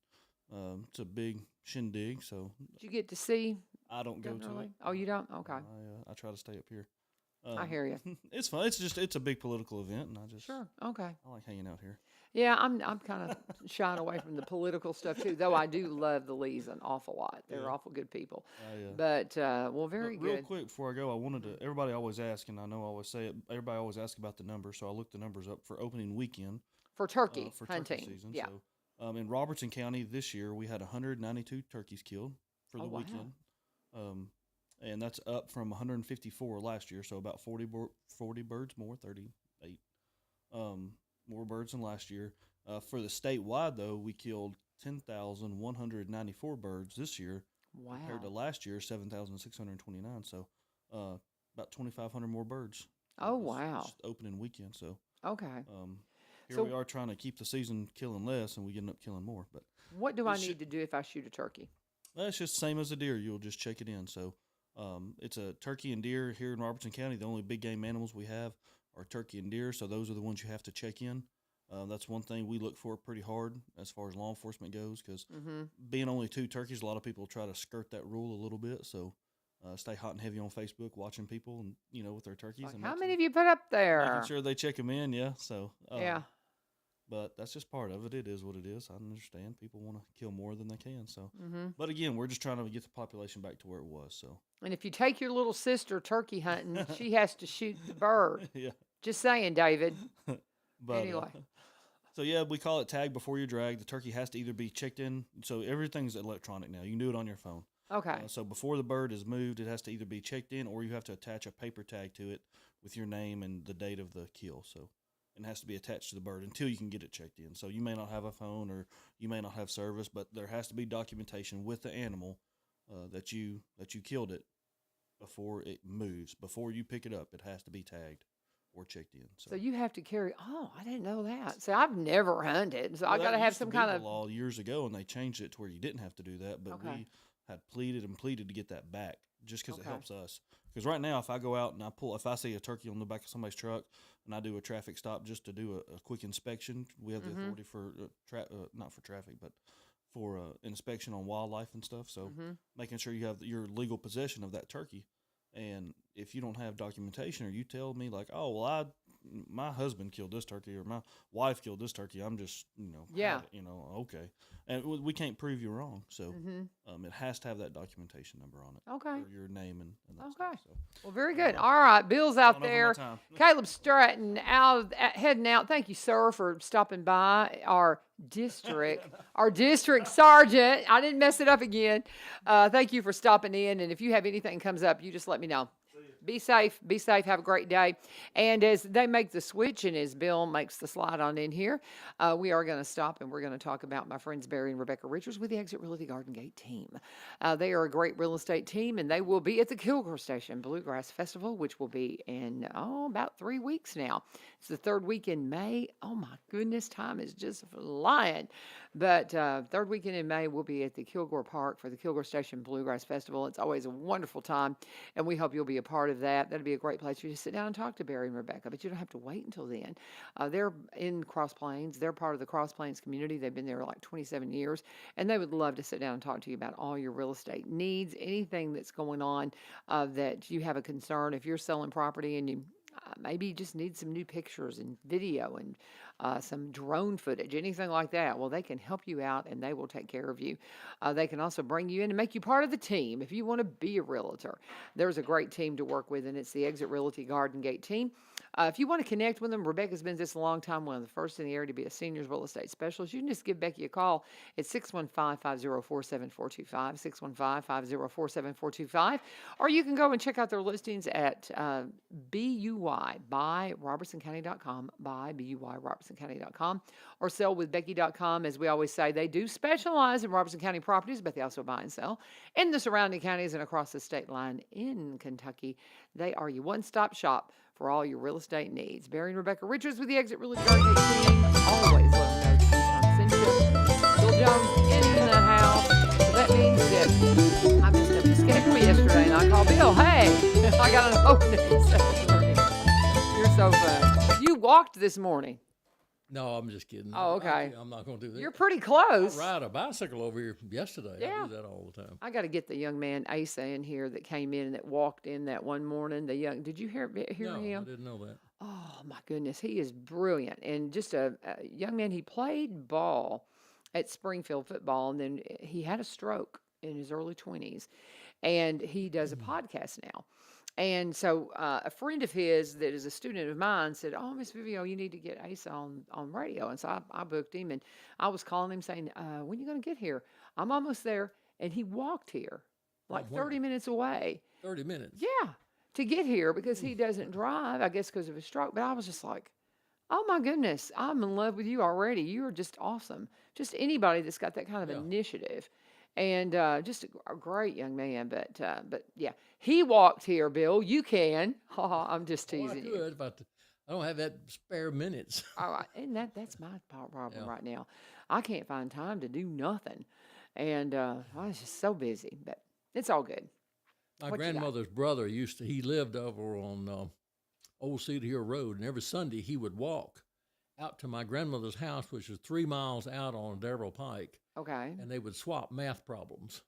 C: it's a big shindig. So
B: Did you get to see
C: I don't go to
B: Governor
C: it.
B: Lee? Oh, you don't? Okay.
C: I try to stay up here.
B: I hear you.
C: It's fun. It's a big political event, and
B: Sure. Okay.
C: I like hanging out here.
B: Yeah, I'm kind of shying away from the political stuff too, though I do love the Lees an awful lot. They're
C: Yeah.
B: awful good people.
C: I,
B: But well, very
C: Real
B: good.
C: quick before I go, I wanted to. Everybody always asks, and I know I always say it. Everybody always asks about the numbers, so I looked the numbers up for opening weekend
B: For turkey
C: for
B: hunting.
C: turkey season.
B: Yeah.
C: So, in Robertson County this year, we had 192 turkeys killed for
B: Oh,
C: the
B: wow.
C: weekend, and that's up from 154 last year. So about 40 birds more, 38 more birds than last year. For the statewide, though, we killed 10,194 birds this year compared to
B: Wow.
C: last year, 7,629. So about 2,500 more birds.
B: Oh,
C: this-
B: wow.
C: this opening weekend. So
B: Okay.
C: here
B: So-
C: we are trying to keep the season killing less, and we end up killing more. But
B: What do I
C: It should-
B: need to do if I shoot a turkey?
C: that's just the same as a deer. You'll just check it in. So it's a turkey and deer here in Robertson County. The only big game animals we have are turkey and deer. So those are the ones you have to check in. That's one thing we look for pretty hard as far as law enforcement goes, because
B: Mm-hmm.
C: being only 2 turkeys, a lot of people try to skirt that rule a little bit. So stay hot and heavy on Facebook, watching people and with their turkeys.
B: Like,
C: and
B: how
C: making-
B: many have you put up there?
C: making sure they check them in. Yeah. So
B: Yeah.
C: but that's just part of it. It is what it is. I understand people want to kill more than they can. So,
B: Mm-hmm.
C: but again, we're just trying to get the population back to where it was. So
B: And if you take your little sister turkey hunting, she has to shoot the bird.
C: yeah.
B: Just saying, David.
C: But
B: Anyway.
C: So yeah, we call it tag before you drag. The turkey has to either be checked in. So everything's electronic now. You can do it on your phone.
B: Okay.
C: So before the bird is moved, it has to either be checked in or you have to attach a paper tag to it with your name and the date of the kill. So it has to be attached to the bird until you can get it checked in. So you may not have a phone or you may not have service, but there has to be documentation with the animal that you killed it before it moves. Before you pick it up, it has to be tagged or checked in.
B: So you have to carry. Oh, I didn't know that. See, I've never hunted, so I got to have some kind of
C: law years ago, and they changed it to where you didn't have to do that. But we had pleaded to get that back just because it helps us. Because right now, if I go out and if I see a turkey on the back of somebody's truck and I do a traffic stop just to do a quick inspection, we have the authority for not for traffic, but for inspection on wildlife and stuff. So making sure you have your legal possession of that turkey. And if you don't have documentation, or you tell me like, oh well, my husband killed this turkey or my wife killed this turkey, I'm just okay, and we can't prove you wrong. So it has to have that documentation number on it.
B: Okay.
C: Or your name and that
B: Okay.
C: stuff. So.
B: Well, very good. All right, Bill's out there. Kaleb Stratton heading out. Thank you, sir, for stopping by. Our district sergeant. I didn't mess it up again. Thank you for stopping in. And if you have anything comes up, you just let me know. Be safe. Be safe. Have a great day. And as they make the switch and as Bill makes the slide on in here, we are going to stop and we're going to talk about my friends Barry and Rebecca Richards with the Exit Realty Garden Gate team. They are a great real estate team, and they will be at the Kilgore Station Bluegrass Festival, which will be in about 3 weeks now. It's the third week in May. Oh my goodness, time is just flying. But third weekend in May, we'll be at the Kilgore Park for the Kilgore Station Bluegrass Festival. It's always a wonderful time, and we hope you'll be a part of that. That'll be a great place for you to sit down and talk to Barry and Rebecca, but you don't have to wait until then. They're in Cross Plains. They're part of the Cross Plains community. They've been there like 27 years, and they would love to sit down and talk to you about all your real estate needs, anything that's going on that you have a concern. If you're selling property and you maybe you just need some new pictures and video and some drone footage, anything like that. Well, they can help you out and they will take care of you. They can also bring you in and make you part of the team if you want to be a realtor. There's a great team to work with, and it's the Exit Realty Garden Gate team. If you want to connect with them, Rebecca's been this a long time, one of the first in the area to be a seniors real estate specialist. You can just give Becky a call at 615-504-7425, 615-504-7425, or you can go and check out their listings at BUY, by RobertsonCounty.com, by BUY, RobertsonCounty.com, or sellwithbecky.com. As we always say, they do specialize in Robertson County properties, but they also buy and sell in the surrounding counties and across the state line in Kentucky. They are your one-stop shop for all your real estate needs. Barry and Rebecca Richards with the Exit Realty Garden Gate team. Always let them know to send you. Bill Jones in the house. So that means that I missed a schedule yesterday, and I called Bill. Hey, I got an opening at 7:30. You're so fun. You walked this morning.
D: No, I'm just kidding.
B: Oh, okay.
D: I'm not going to do that.
B: You're pretty close.
D: I ride a bicycle over here yesterday.
B: Yeah.
D: I do that all the time.
B: I got to get the young man Asa in here that came in and that walked in that one morning. Did you hear
D: No,
B: him?
D: I didn't know that.
B: Oh my goodness, he is brilliant and just a young man. He played ball at Springfield football, and then he had a stroke in his early 20s, and he does a podcast now. And so a friend of his that is a student of mine said, oh, Miss Vivio, you need to get Asa on radio. And so I booked him, and I was calling him saying, when are you going to get here? I'm almost there. And he walked here like 30 minutes away.
D: 30 minutes?
B: Yeah, to get here because he doesn't drive, I guess because of his stroke. But I was just like, oh, my goodness, I'm in love with you already. You are just awesome. Just anybody that's got that kind of initiative. And just a great young man, but yeah, he walked here, Bill. You can. I'm just teasing you.
D: I could, but I don't have that spare minutes.
B: All right, and that's my problem right now. I can't find time to do nothing, and I was just so busy. But it's all good.
D: My grandmother's brother he lived over on Old Cedar Hill Road, and every Sunday he would walk out to my grandmother's house, which was 3 miles out on Darrell Pike.
B: Okay.
D: And they would swap math problems.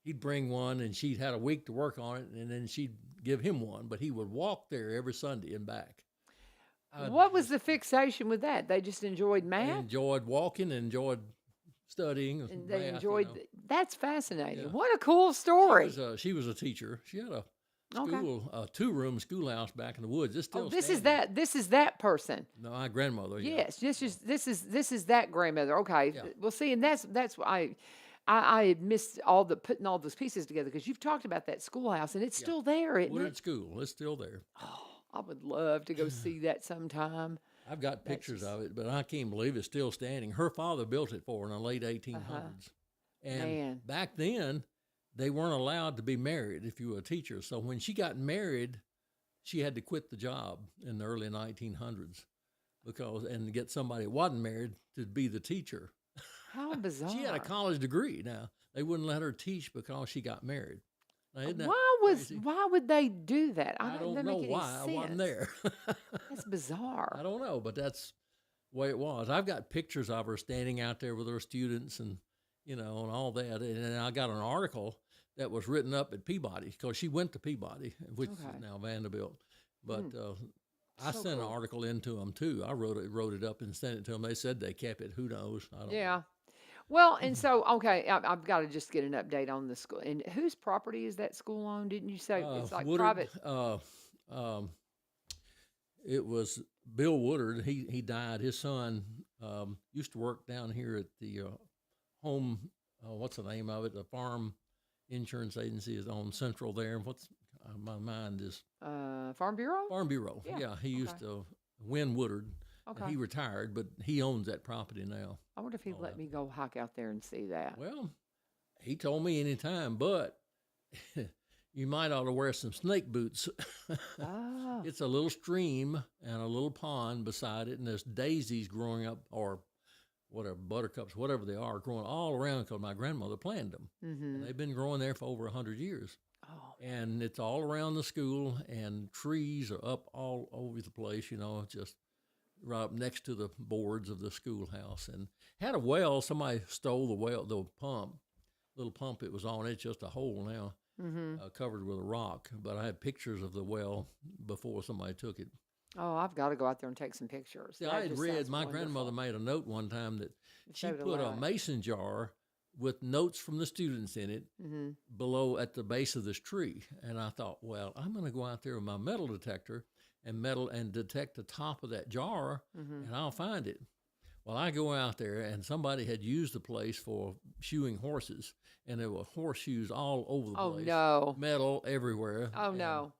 D: He'd bring one, and she'd had a week to work on it, and then she'd give him one. But he would walk there every Sunday and back.
B: What was the fixation with that? They just enjoyed math?
D: They enjoyed walking and enjoyed studying.
B: And they
D: math,
B: enjoyed.
D: you know.
B: That's fascinating.
D: Yeah.
B: What a cool story.
D: She was a teacher. She had a
B: Okay.
D: school, 2-room schoolhouse back in the woods. It's still
B: Oh, this is
D: standing.
B: that. This is that person.
D: No, my grandmother. Yeah.
B: Yes, this is that grandmother. Okay.
D: Yeah.
B: Well, see, and that's why I had missed all the putting all those pieces together because you've talked about that schoolhouse and it's
D: Yeah.
B: still there, isn't
D: Woodard
B: it?
D: School. It's still there.
B: Oh, I would love to go see that sometime.
D: I've got
B: That's
D: pictures
B: just
D: of it, but I can't believe it's still standing. Her father built it for her in the late 1800s. And
B: Man.
D: back then, they weren't allowed to be married if you were a teacher. So when she got married, she had to quit the job in the early 1900s and get somebody that wasn't married to be the teacher.
B: How bizarre.
D: She had a college degree. Now, they wouldn't let her teach because she got married. Now, isn't that crazy?
B: Why would they do that?
D: I don't
B: doesn't
D: know
B: make any
D: why I wasn't
B: sense.
D: there.
B: That's bizarre.
D: I don't know, but that's the way it was. I've got pictures of her standing out there with her students and, and all that. And I got an article that was written up at Peabody because she went to Peabody, which is
B: Okay.
D: now Vanderbilt. But I
B: So
D: sent an
B: cool.
D: article into them too. I wrote it up and sent it to them. They said they kept it. Who knows? I don't know.
B: Yeah. Well, and so okay, I've got to just get an update on the school. And whose property is that school on? Didn't you say it's like
D: Woodard,
B: private?
D: it was Bill Woodard. He died. His son used to work down here at the home. What's the name of it? The farm insurance agency is on Central there. What's my mind is
B: Farm Bureau?
D: Farm Bureau.
B: Yeah,
D: Yeah, he used
B: okay.
D: to Win Woodard.
B: Okay.
D: And he retired, but he owns that property now.
B: I wonder if he'd let me go hike out there and see that.
D: Well, he told me anytime, but you might ought to wear some snake boots.
B: Ah.
D: It's a little stream and a little pond beside it, and there's daisies growing up, or whatever, buttercups, whatever they are, growing all around because my grandmother planted them.
B: Mm-hmm.
D: And they've been growing there for over 100 years.
B: Oh.
D: And it's all around the school, and trees are up all over the place, just right up next to the boards of the schoolhouse. And had a well, somebody stole the well, the pump, little pump it was on. It's just a hole now, covered with a rock. But I had pictures of the well before somebody took it.
B: Oh, I've got to go out there and take some pictures.
D: See,
B: That
D: I had
B: just
D: read,
B: sounds
D: my
B: wonderful.
D: grandmother made a note one time that she
B: saved a
D: put a
B: life.
D: mason jar with notes from the students in it
B: Mm-hmm.
D: below at the base of this tree. And I thought, well, I'm going to go out there with my metal detector and detect the top of that jar,
B: Mm-hmm.
D: and I'll find it. Well, I go out there, and somebody had used the place for shoeing horses, and there were horseshoes all over the
B: Oh,
D: place.
B: no.
D: Metal everywhere.
B: Oh,
D: and
B: no.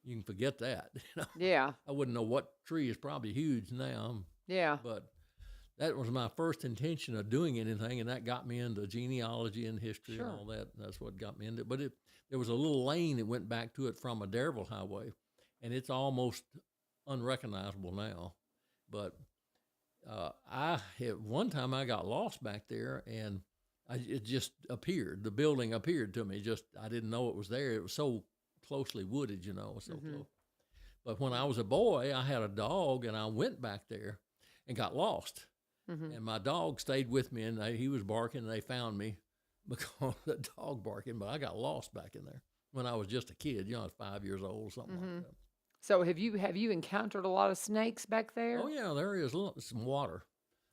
D: You can forget that.
B: Yeah.
D: I wouldn't know what tree is probably huge now,
B: Yeah.
D: but that was my first intention of doing anything, and that got me into genealogy and history
B: Sure.
D: and all that. That's what got me into it. But there was a little lane that went back to it from a Dareville highway, and it's almost unrecognizable now. But one time I got lost back there, and it just appeared. The building appeared to me. Just I didn't know it was there. It was so closely wooded, so close. But when I was a boy, I had a dog, and I went back there and got lost.
B: Mm-hmm.
D: And my dog stayed with me, and he was barking, and they found me because of the dog barking. But I got lost back in there when I was just a kid. I was 5 years old or something like that.
B: So have you encountered a lot of snakes back there?
D: Oh, yeah, there is some water.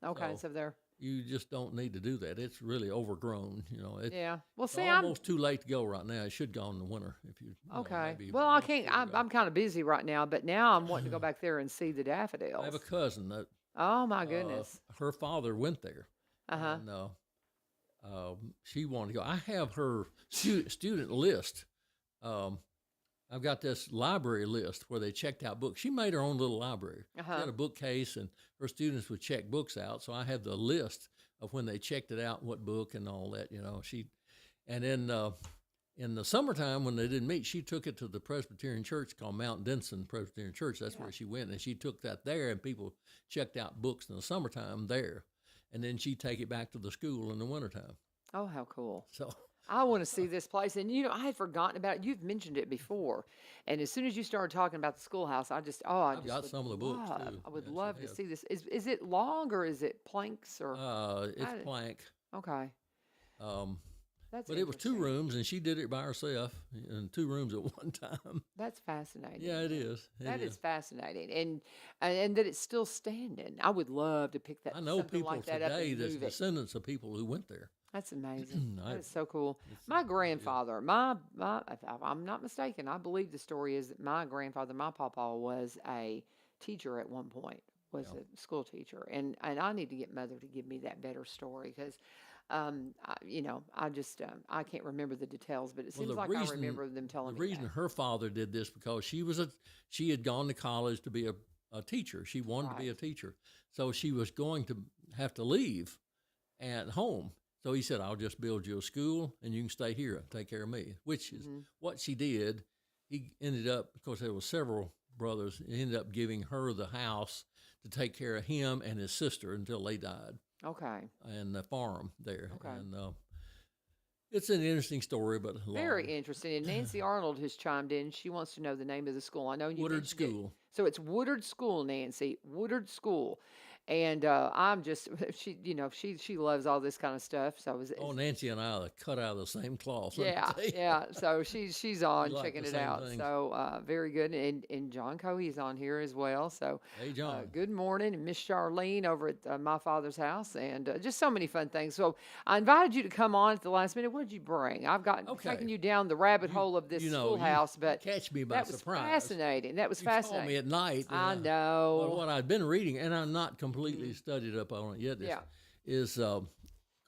B: Okay,
D: so-
B: so there.
D: You just don't need to do that. It's really overgrown. It's
B: Yeah. Well,
D: it's
B: see, I'm
D: almost too late to go right now. It should go in the winter if you.
B: okay.
D: Maybe
B: Well, I
D: next
B: can't.
D: year
B: I'm,
D: go.
B: I'm kind of busy right now, but now I'm wanting to go back there and see the daffodils.
D: I have a cousin that
B: Oh my goodness.
D: her father went there.
B: Uh-huh.
D: And she wanted to go. I have her student list. I've got this library list where they checked out books. She made her own little library.
B: Uh-huh.
D: She had a bookcase, and her students would check books out. So I have the list of when they checked it out, what book and all that. And then in the summertime when they didn't meet, she took it to the Presbyterian church called Mount Denson Presbyterian Church. That's where she went, and she took that there, and people checked out books in the summertime there, and then she'd take it back to the school in the wintertime.
B: Oh, how cool.
D: So
B: I want to see this place. And, I had forgotten about it. You've mentioned it before. And as soon as you started talking about the schoolhouse, I just
D: I've
B: would
D: got some of the books,
B: love-
D: too.
B: I would
D: Yes, I
B: love to
D: have.
B: see this. Is it log or is it planks or?
D: it's
B: I-
D: plank.
B: Okay.
D: Um,
B: That's
D: But it was 2
B: interesting.
D: rooms, and she did it by herself in 2 rooms at one time.
B: That's fascinating.
D: Yeah, it is.
B: That is fascinating, and that it's still standing. I would love to pick that
D: I know
B: something
D: people
B: like that up
D: today
B: and
D: that's
B: move it.
D: descendants of people who went there.
B: That's amazing.
D: I-
B: That is so cool.
D: it's
B: My
D: yeah.
B: grandfather, if I'm not mistaken, I believe the story is that my grandfather, my papa, was a teacher at one point, was
D: Yeah.
B: a school teacher, and I need to get mother to give me that better story because, I just I can't remember the details, but it
D: Well,
B: seems like I remember them telling
D: the
B: me
D: reason
B: that.
D: her father did this because she had gone to college to be a teacher. She wanted to be a
B: Right.
D: teacher, so she was going to have to leave at home. So he said, "I'll just build you a school, and you can stay here and take care of me," which is what she did. He ended up, because there were several brothers, he ended up giving her the house to take care of him and his sister until they died,
B: Okay.
D: and the farm there.
B: Okay.
D: And it's an interesting story, but
B: Very
D: long.
B: interesting. And Nancy Arnold has chimed in. She wants to know the name of the school. I know you
D: Woodard
B: mentioned it.
D: School.
B: So it's Woodard School, Nancy. Woodard School. And I'm just she loves all this kind of stuff. So
D: Oh, Nancy and I are cut out of the same cloth. Let me
B: yeah,
D: tell you.
B: yeah. So she's on
D: like
B: checking
D: the
B: it
D: same
B: out.
D: things.
B: So very good. And John Cohey's on here as well. So
D: Hey, John.
B: good morning, and Miss Charlene over at my father's house, and just so many fun things. So I invited you to come on at the last minute. What did you bring? I've got
D: Okay.
B: taken you down the rabbit hole of this
D: you
B: schoolhouse, but
D: catch me by
B: that was
D: surprise.
B: fascinating. That was
D: You called
B: fascinating.
D: me at night.
B: I
D: and
B: know.
D: Well, what I'd been reading, and I'm not completely studied up on it yet,
B: Yeah.
D: is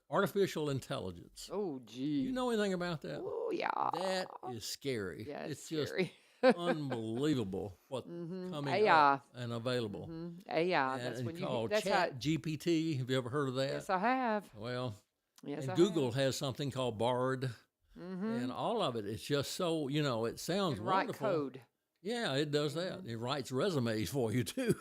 D: artificial intelligence.
B: Oh, gee.
D: You know anything about that?
B: Oh, yeah.
D: That is scary.
B: Yeah, it's
D: just
B: scary.
D: unbelievable what's coming
B: AI.
D: up and available.
B: AI.
D: And,
B: That's
D: and
B: when you.
D: called
B: That's how.
D: Chat GPT. Have you ever heard of that?
B: Yes, I have.
D: Well,
B: Yes,
D: and
B: I
D: Google has something called Bard,
B: Mm-hmm.
D: and all of it. It's just so it sounds
B: And write
D: wonderful.
B: code.
D: Yeah, it does that. It writes resumes for you too.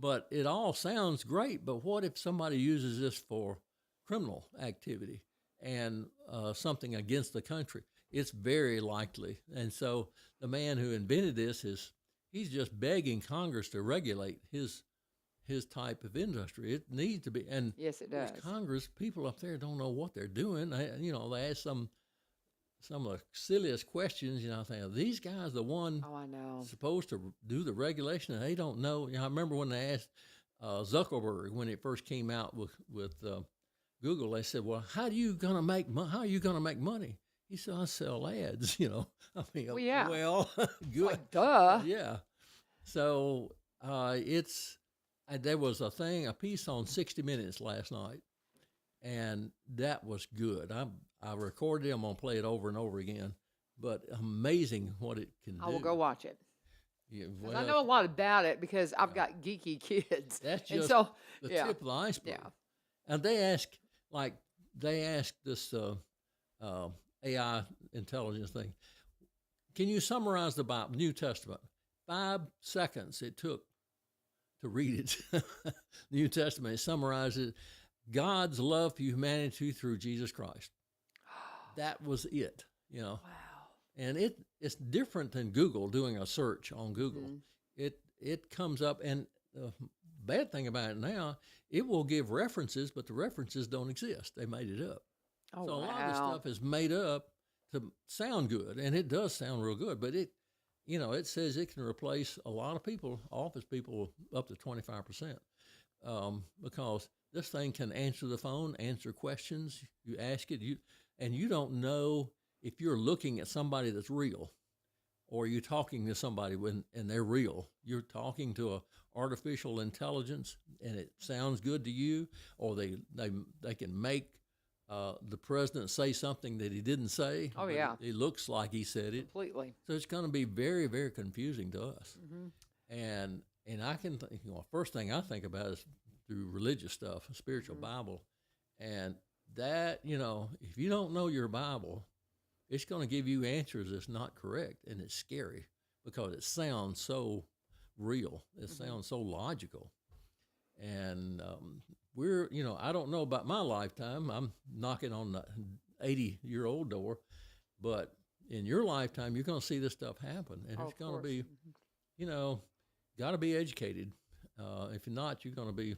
D: But it all sounds great. But what if somebody uses this for criminal activity and something against the country? It's very likely. And so the man who invented this he's just begging Congress to regulate his type of industry. It needs to be. And
B: Yes, it
D: of course,
B: does.
D: Congress people up there don't know what they're doing. They ask some of the silliest questions. I think, these guys the one
B: Oh, I know.
D: supposed to do the regulation, and they don't know. I remember when they asked Zuckerberg when it first came out with Google. They said, "Well, how are you gonna make money?" He said, "I sell ads." I mean,
B: Well, yeah.
D: well, good,
B: Like, duh.
D: yeah. So there was a piece on 60 Minutes last night, and that was good. I recorded it. I'm gonna play it over and over again. But amazing what it can do.
B: I will go watch it.
D: Yeah,
B: 'Cause I know a lot about it because I've got geeky kids.
D: that's
B: and
D: just
B: so,
D: the
B: yeah.
D: tip of the iceberg.
B: Yeah.
D: And they asked this AI intelligence thing. Can you summarize the Bible, New Testament? 5 seconds it took to read it. The New Testament summarizes God's love for humanity through Jesus Christ. That was it.
B: Wow.
D: And it's different than Google doing a search on Google.
B: Mm-hmm.
D: It comes up, and the bad thing about it now, it will give references, but the references don't exist. They made it up.
B: Oh,
D: So a
B: wow.
D: lot of the stuff is made up to sound good, and it does sound real good. But it says it can replace a lot of people, office people, up to 25%, because this thing can answer the phone, answer questions. You ask it, and you don't know if you're looking at somebody that's real, or you're talking to somebody and they're real. You're talking to a artificial intelligence, and it sounds good to you, or they can make the president say something that he didn't say.
B: Oh,
D: but
B: yeah.
D: it looks like he said it.
B: Completely.
D: So it's going to be very, very confusing to us.
B: Mm-hmm.
D: And I can think, first thing I think about is through religious stuff, spiritual Bible, and that if you don't know your Bible, it's going to give you answers that's not correct, and it's scary because it sounds so real. It sounds so logical. And I don't know about my lifetime. I'm knocking on the 80-year-old door, but in your lifetime, you're going to see this stuff happen, and
B: Oh,
D: it's
B: of
D: going to
B: course.
D: be, got to be educated. If you're not, you're going to be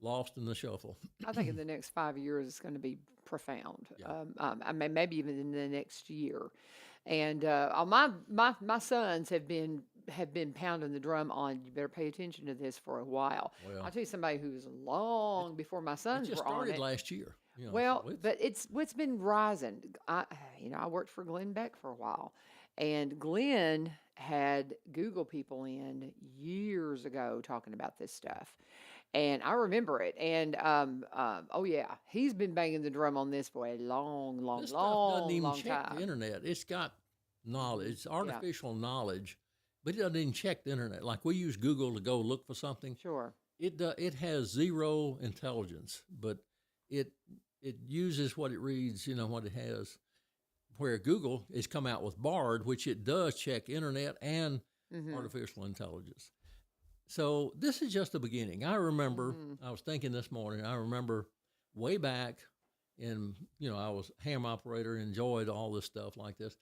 D: lost in the shuffle.
B: I think in the next 5 years it's going to be profound.
D: Yeah.
B: I mean, maybe even in the next year. And my sons have been pounding the drum on. You better pay attention to this for a while.
D: Well,
B: I'll tell you somebody who was long before my
D: it
B: sons
D: just
B: were on
D: started
B: it.
D: last year.
B: Well,
D: So it's,
B: but it's been rising. I worked for Glenn Beck for a while, and Glenn had Google people in years ago talking about this stuff, and I remember it. And oh yeah, he's been banging the drum on this for a long, long,
D: this stuff doesn't even
B: long
D: check the
B: time.
D: internet. It's got knowledge, it's
B: Yeah,
D: artificial knowledge, but it doesn't even check the internet. Like we use Google to go look for something.
B: sure.
D: It has zero intelligence, but it it uses what it reads, what it has. Where Google has come out with Bard, which it does check internet and
B: Mm-hmm.
D: artificial intelligence. So this is just the beginning. I remember,
B: Mm-hmm.
D: I was thinking this morning, I remember way back in, I was ham operator, enjoyed all this stuff like this.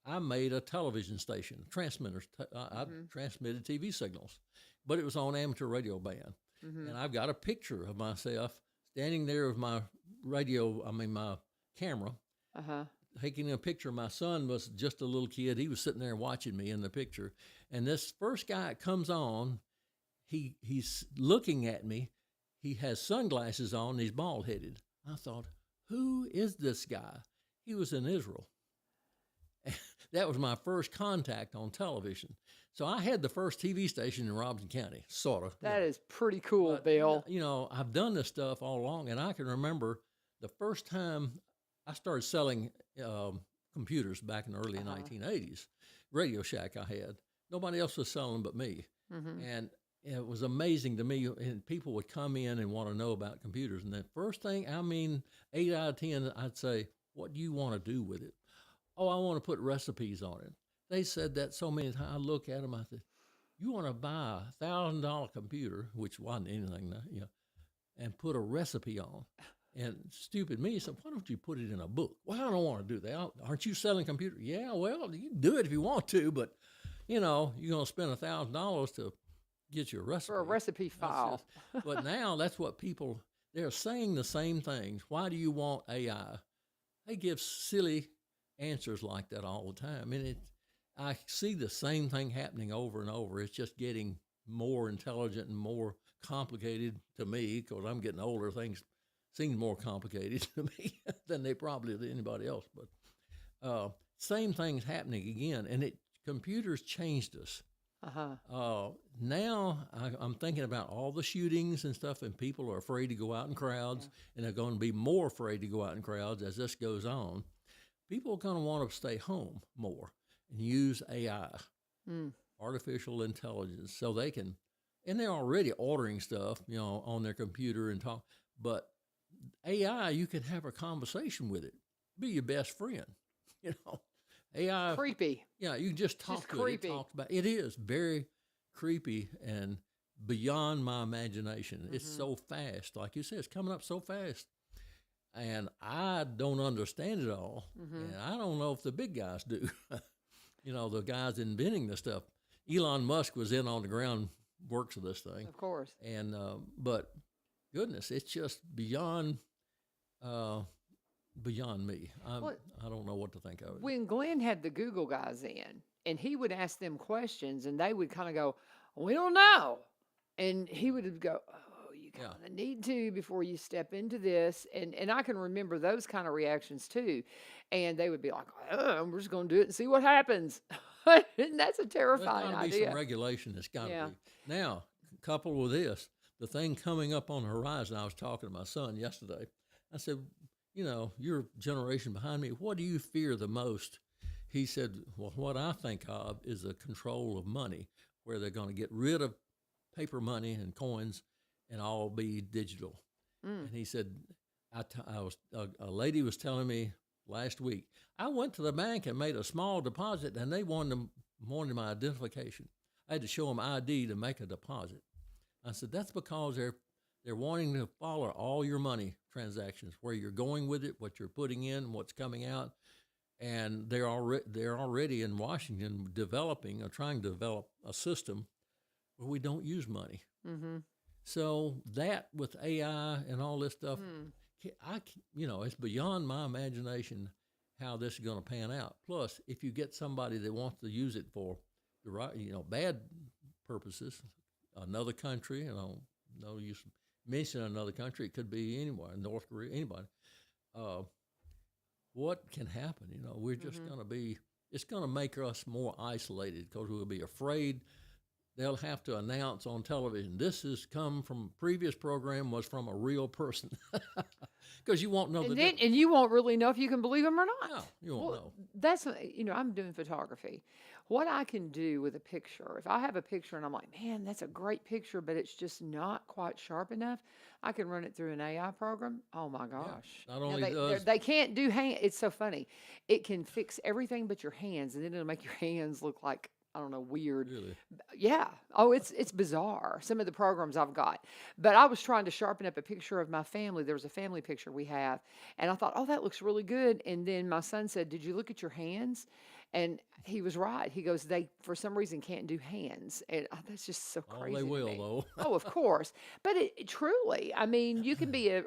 D: I made a television station, transmitters. I
B: Mm-hmm.
D: transmitted TV signals, but it was on amateur radio band.
B: Mm-hmm.
D: And I've got a picture of myself standing there with my my camera,
B: Uh-huh.
D: taking a picture. My son was just a little kid. He was sitting there watching me in the picture. And this first guy that comes on, he's looking at me. He has sunglasses on. And he's bald headed. I thought, who is this guy? He was in Israel. That was my first contact on television. So I had the first TV station in Robinson County, sort of.
B: That is pretty cool,
D: But,
B: Bill.
D: I've done this stuff all along, and I can remember the first time I started selling computers back in the early
B: Uh-huh.
D: 1980s. Radio Shack I had. Nobody else was selling but me.
B: Mm-hmm.
D: And it was amazing to me, and people would come in and want to know about computers. And the first thing, 8 out of 10, I'd say, what do you want to do with it? Oh, I want to put recipes on it. They said that so many times. I look at them, I said, you want to buy a $1,000 computer, which wasn't anything, and put a recipe on. And stupid me said, why don't you put it in a book? Well, I don't want to do that. Aren't you selling computers? Yeah, well, you can do it if you want to, but, you're going to spend $1,000 to get your recipe.
B: For a recipe
D: That's
B: file.
D: but now that's what they're saying the same things. Why do you want AI? They give silly answers like that all the time. And I see the same thing happening over and over. It's just getting more intelligent and more complicated to me because I'm getting older. Things seem more complicated to me than they probably to anybody else. But same thing's happening again. And computers changed us.
B: Uh-huh.
D: Now I'm thinking about all the shootings and stuff, and people are afraid to go out in crowds, and they're going to be more afraid to go out in crowds as this goes on. People are going to want to stay home more and use AI, artificial intelligence, so they can, and they're already ordering stuff, on their computer and talk, but AI, you can have a conversation with it, be your best friend, AI.
B: Creepy.
D: Yeah, you can just
B: It's
D: talk
B: just
D: to
B: creepy.
D: it. It talks about it is very creepy and beyond my imagination. It's so fast, like you said, it's coming up so fast, and I don't understand it all, and I don't know if the big guys do. The guys inventing this stuff. Elon Musk was in on the ground works of this thing,
B: Of course.
D: and but goodness, it's just beyond. Beyond me.
B: Well,
D: I don't know what to think of it.
B: when Glenn had the Google guys in, and he would ask them questions, and they would kind of go, "We don't know," and he would go, "Oh, you
D: Yeah.
B: kind of need to before you step into this," and I can remember those kind of reactions too, and they would be like, "We're just going to do it and see what happens," and that's a
D: There's
B: terrifying
D: got to be
B: idea.
D: some regulation. It's got to
B: Yeah.
D: be. Now, coupled with this, the thing coming up on the horizon, I was talking to my son yesterday. I said, your generation behind me, what do you fear the most? He said, well, what I think of is the control of money, where they're going to get rid of paper money and coins and all be digital. And he said, a lady was telling me last week, I went to the bank and made a small deposit, and they wanted my identification. I had to show them ID to make a deposit. I said, that's because they're wanting to follow all your money transactions, where you're going with it, what you're putting in, what's coming out. And they're already in Washington trying to develop a system where we don't use money.
B: Mm-hmm.
D: So that with AI and all this stuff,
B: Hmm.
D: it's beyond my imagination how this is going to pan out. Plus, if you get somebody that wants to use it for the right, bad purposes, another country, no use mentioning another country. It could be anywhere, North Korea, anybody. Uh, what can happen? We're just
B: Mm-hmm.
D: going to be. It's going to make us more isolated because we'll be afraid. They'll have to announce on television, this has come from previous program was from a real person, because you won't know the difference.
B: And you won't really know if you can believe them or not.
D: No, you won't know.
B: That's I'm doing photography. What I can do with a picture, if I have a picture and I'm like, man, that's a great picture, but it's just not quite sharp enough, I can run it through an AI program. Oh my gosh!
D: Not
B: Now,
D: only does
B: they can't do hand. It's so funny. It can fix everything but your hands, and then it'll make your hands look like, I don't know, weird.
D: really,
B: Yeah. Oh, it's bizarre. Some of the programs I've got. But I was trying to sharpen up a picture of my family. There was a family picture we have, and I thought, oh, that looks really good. And then my son said, "Did you look at your hands?" And he was right. He goes, "They for some reason can't do hands," and that's just so
D: oh,
B: crazy.
D: they
B: to
D: will
B: me.
D: though.
B: Oh, of course. But it truly, I mean, you can be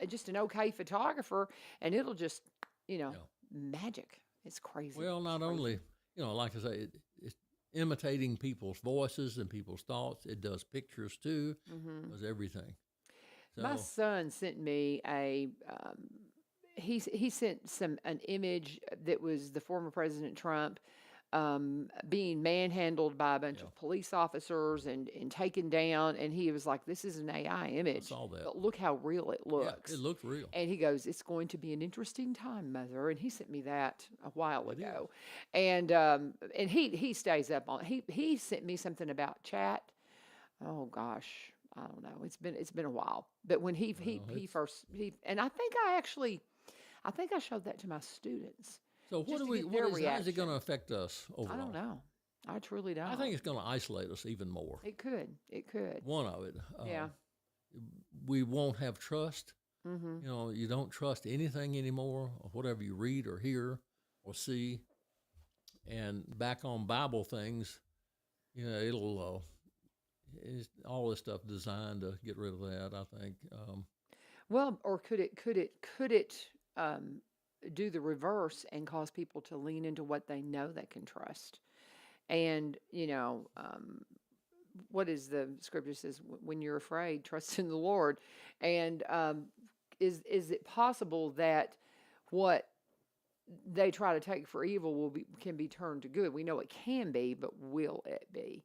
B: just an okay photographer, and it'll just, you know,
D: Yeah.
B: magic. It's crazy.
D: Well, not
B: It's crazy.
D: only like I say, it's imitating people's voices and people's thoughts. It does pictures too.
B: Mhm.
D: Does everything.
B: My
D: So
B: son sent me he sent an image that was the former President Trump being manhandled by a bunch
D: yeah,
B: of police officers and taken down, and he was like, "This is an AI
D: I
B: image,
D: saw that.
B: but look how real it
D: Yeah,
B: looks."
D: it looked real.
B: And he goes, "It's going to be an interesting time, Mother." And he sent me that a while
D: It is.
B: ago, and he stays up on he sent me something about chat. Oh gosh, I don't know. It's been a while. But when
D: Well,
B: he
D: it's
B: first he and I think I showed that to my students
D: so. What
B: just
D: do
B: to
D: we?
B: get
D: What
B: their
D: is? How is it going to
B: reaction.
D: affect us
B: I don't
D: overall?
B: know. I truly
D: I
B: don't.
D: think it's going to isolate us even more.
B: It could. It could.
D: One of it.
B: Yeah.
D: We won't have trust.
B: Mm-hmm.
D: You don't trust anything anymore, or whatever you read or hear or see. And back on Bible things, it'll all this stuff designed to get rid of that. I think.
B: Well, or could it um, do the reverse and cause people to lean into what they know they can trust? And what is the scripture says? When you're afraid, trust in the Lord. And is it possible that what they try to take for evil can be turned to good? We know it can be, but will it be?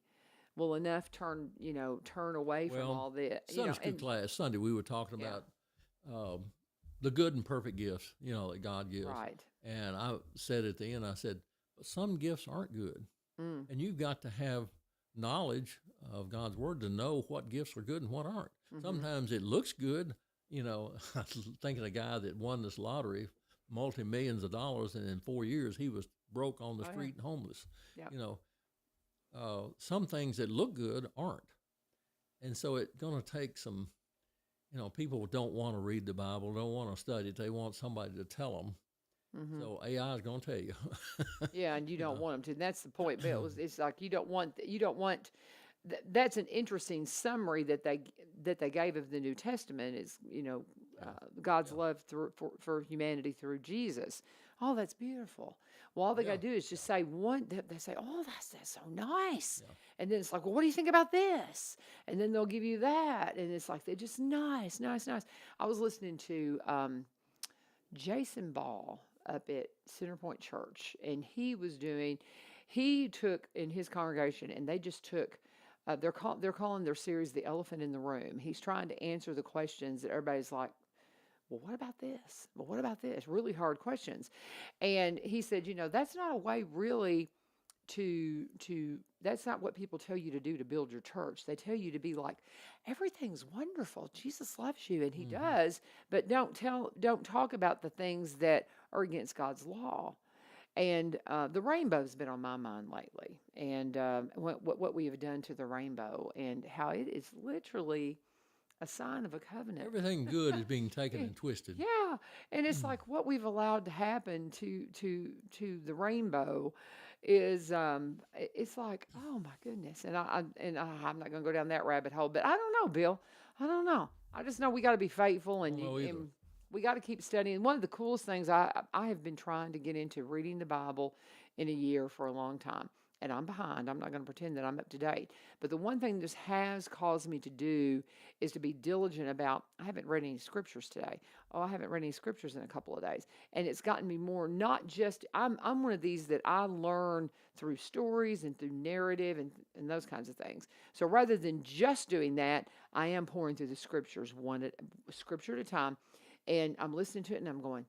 B: Will enough turn away from
D: Well,
B: all this?
D: Sunday school
B: And
D: class Sunday we were talking
B: yeah,
D: about um, the good and perfect gifts, that God gives.
B: right.
D: And I said at the end, I said, but some gifts aren't good,
B: Mm,
D: and you've got to have knowledge of God's word to know what gifts are good and what aren't.
B: mm-hmm.
D: Sometimes it looks good. I was thinking of a guy that won this lottery, multi-millions of dollars, and in 4 years he was broke on the
B: Oh
D: street and homeless.
B: yeah,
D: You know, some things that look good aren't, and so it's going to take some. People don't want to read the Bible, don't want to study it. They want somebody to tell them.
B: yeah. Mm-hmm.
D: So AI is going to tell you.
B: Yeah, and you
D: you
B: don't
D: know,
B: want them to. And that's the point, Bill. It's like you don't want. That's an interesting summary that they gave of the New Testament is
D: yeah,
B: God's
D: yeah,
B: love for humanity through Jesus. Oh, that's beautiful. Well, all they got
D: yeah,
B: to do is just say one. They say, "Oh, that's so nice,"
D: yeah.
B: and then it's like, "Well, what do you think about this?" And then they'll give you that, and it's like they're just nice, nice, nice. I was listening to Jason Ball up at Centerpoint Church, and he took in his congregation, and they just took. They're calling their series "The Elephant in the Room." He's trying to answer the questions that everybody's like, "Well, what about this? Well, what about this?" Really hard questions, and he said, that's not a way really to that's not what people tell you to do to build your church. They tell you to be like, everything's wonderful. Jesus loves you, and He
D: Hmm.
B: does, but don't talk about the things that are against God's law. And the rainbow's been on my mind lately, and what we have done to the rainbow, and how it is literally a sign of a covenant.
D: Everything good is being taken
B: Eh,
D: and twisted.
B: Yeah, and it's
D: Mm.
B: like what we've allowed to happen to the rainbow is it's like, oh my goodness. I'm not going to go down that rabbit hole, but I don't know, Bill. I don't know. I just know we got to be faithful,
D: I
B: and
D: don't know either.
B: and we got to keep studying. One of the coolest things I have been trying to get into reading the Bible in a year for a long time. And I'm behind. I'm not going to pretend that I'm up to date. But the one thing this has caused me to do is to be diligent about. I haven't read any scriptures today. Oh, I haven't read any scriptures in a couple of days, and it's gotten me more. Not just I'm one of these that I learn through stories and through narrative and those kinds of things. So rather than just doing that, I am pouring through the scriptures scripture at a time, and I'm listening to it and I'm going,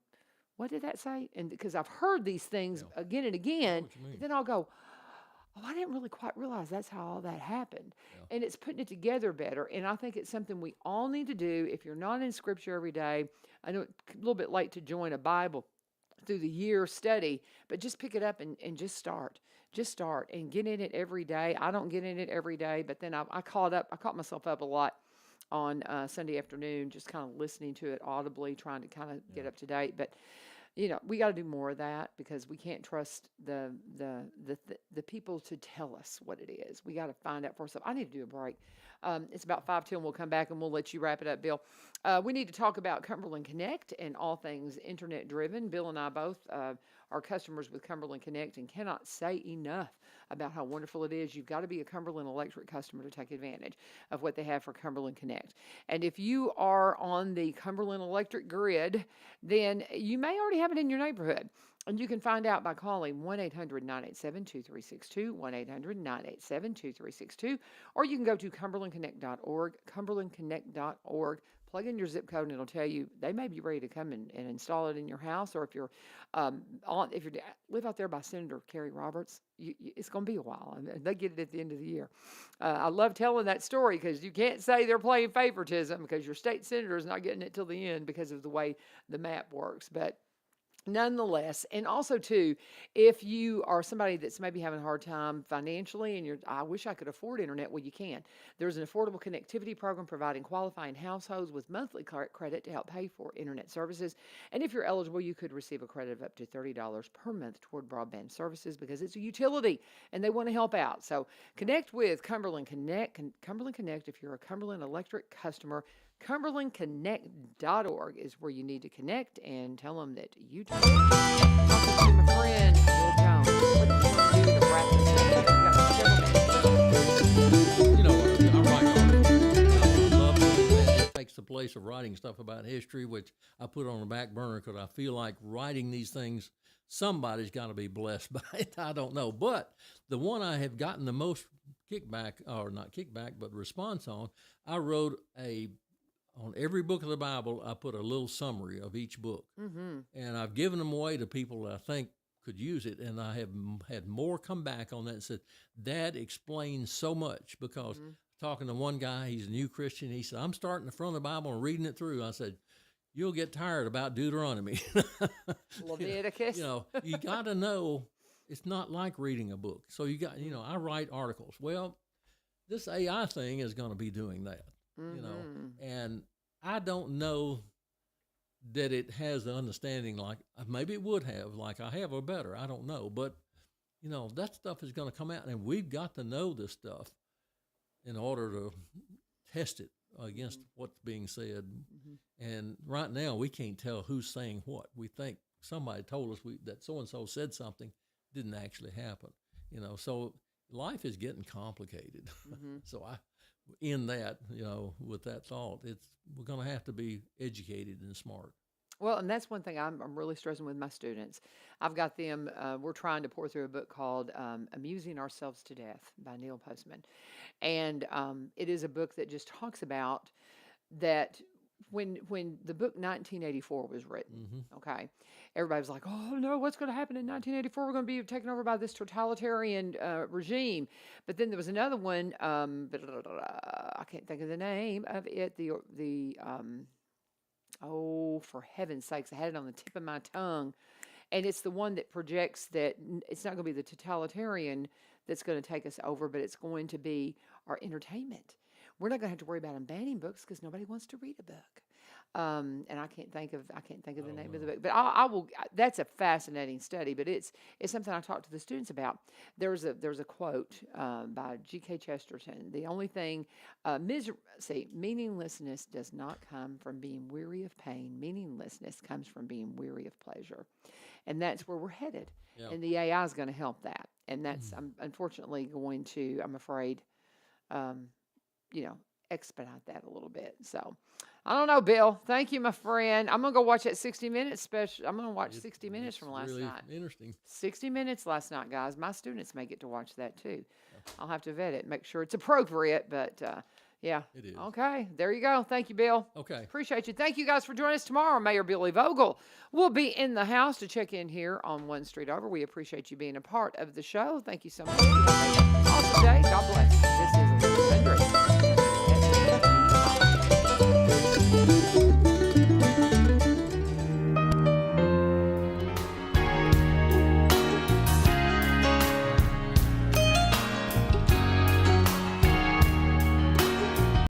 B: what did that say? And because I've heard these things
D: Yeah.
B: again and
D: I know
B: again,
D: what you mean.
B: then I'll go, oh, I didn't really quite realize that's how all that happened.
D: Yeah.
B: And it's putting it together better. And I think it's something we all need to do. If you're not in scripture every day, I know it's a little bit late to join a Bible through the year study, but just pick it up and just start. Just start and get in it every day. I don't get in it every day, but then I caught myself up a lot on Sunday afternoon, just kind of listening to it audibly, trying to kind of get
D: Yeah.
B: up to date. But we got to do more of that because we can't trust the people to tell us what it is. We got to find out for ourselves. I need to do a break. It's about 5:10. We'll come back and we'll let you wrap it up, Bill. We need to talk about Cumberland Connect and all things internet driven. Bill and I both are customers with Cumberland Connect and cannot say enough about how wonderful it is. You've got to be a Cumberland Electric customer to take advantage of what they have for Cumberland Connect. And if you are on the Cumberland Electric grid, then you may already have it in your neighborhood. And you can find out by calling 1-800-987-2362, 1-800-987-2362, or you can go to cumberlandconnect.org, cumberlandconnect.org. Plug in your zip code and it'll tell you they may be ready to come and install it in your house. Or if you're live out there by Senator Kerry Roberts, it's going to be a while. And they get it at the end of the year. I love telling that story because you can't say they're playing favoritism because your state senator is not getting it till the end because of the way the map works. But nonetheless, and also too, if you are somebody that's maybe having a hard time financially and I wish I could afford internet, well, you can. There's an affordable connectivity program providing qualifying households with monthly credit to help pay for internet services. And if you're eligible, you could receive a credit of up to $30 per month toward broadband services because it's a utility and they want to help out. So connect with Cumberland Connect. Cumberland Connect, if you're a Cumberland Electric customer, CumberlandConnect.org is where you need to connect and tell them that you told me. Talking to my friend, Bill Jones. What do you want to do to wrap this up? We got several minutes.
D: You know, I write articles. I love doing that. It takes the place of writing stuff about history, which I put on the back burner because I feel like writing these things, somebody's got to be blessed by it. I don't know. But the one I have gotten the most kickback, or not kickback, but response on, I wrote on every book of the Bible, I put a little summary of each book.
B: Mm-hmm.
D: And I've given them away to people that I think could use it. And I have had more come back on that and said, that explains so much because talking to one guy, he's a new Christian. He said, I'm starting the front of the Bible and reading it through. I said, you'll get tired about Deuteronomy.
B: Leviticus.
D: You got to know it's not like reading a book. So I write articles. Well, this AI thing is going to be doing that. And I don't know that it has the understanding like maybe it would have, like I have or better. I don't know. But, that stuff is going to come out and we've got to know this stuff in order to test it against what's being said. And right now we can't tell who's saying what. We think somebody told us that so-and-so said something, didn't actually happen. So life is getting complicated. So in that, with that thought, we're going to have to be educated and smart.
B: Well, and that's one thing I'm really stressing with my students. I've got them, we're trying to pour through a book called Amusing Ourselves to Death by Neil Postman. And it is a book that just talks about that when the book 1984 was written, okay, everybody was like, oh no, what's going to happen in 1984? We're going to be taken over by this totalitarian regime. But then there was another one, I can't think of the name of it. Oh, for heaven's sakes, I had it on the tip of my tongue. And it's the one that projects that it's not going to be the totalitarian that's going to take us over, but it's going to be our entertainment. we're not going to have to worry about them banning books because nobody wants to read a book. And I can't think of the name of the book, but I will. That's a fascinating study, but it's something I talk to the students about. There's a quote by G.K. Chesterton. The only thing, meaninglessness does not come from being weary of pain. Meaninglessness comes from being weary of pleasure, and that's where we're headed.
D: Yeah.
B: And the AI is going to help that, and that's unfortunately going to, I'm afraid, expedite that a little bit. So. I don't know, Bill. Thank you, my friend. I'm going to go watch that 60 Minutes special. I'm going to watch 60 Minutes from last
D: really
B: night.
D: Interesting.
B: 60 Minutes last night, guys. My students may get to watch that too. I'll have to vet it, make sure it's appropriate, but yeah.
D: It is.
B: Okay, there you go. Thank you, Bill.
D: Okay.
B: Appreciate you. Thank you guys for joining us tomorrow. Mayor Billy Vogel will be in the house to check in here on One Street Over. We appreciate you being a part of the show. Thank you so much. Awesome day. God bless. This is Elizabeth Hendricks.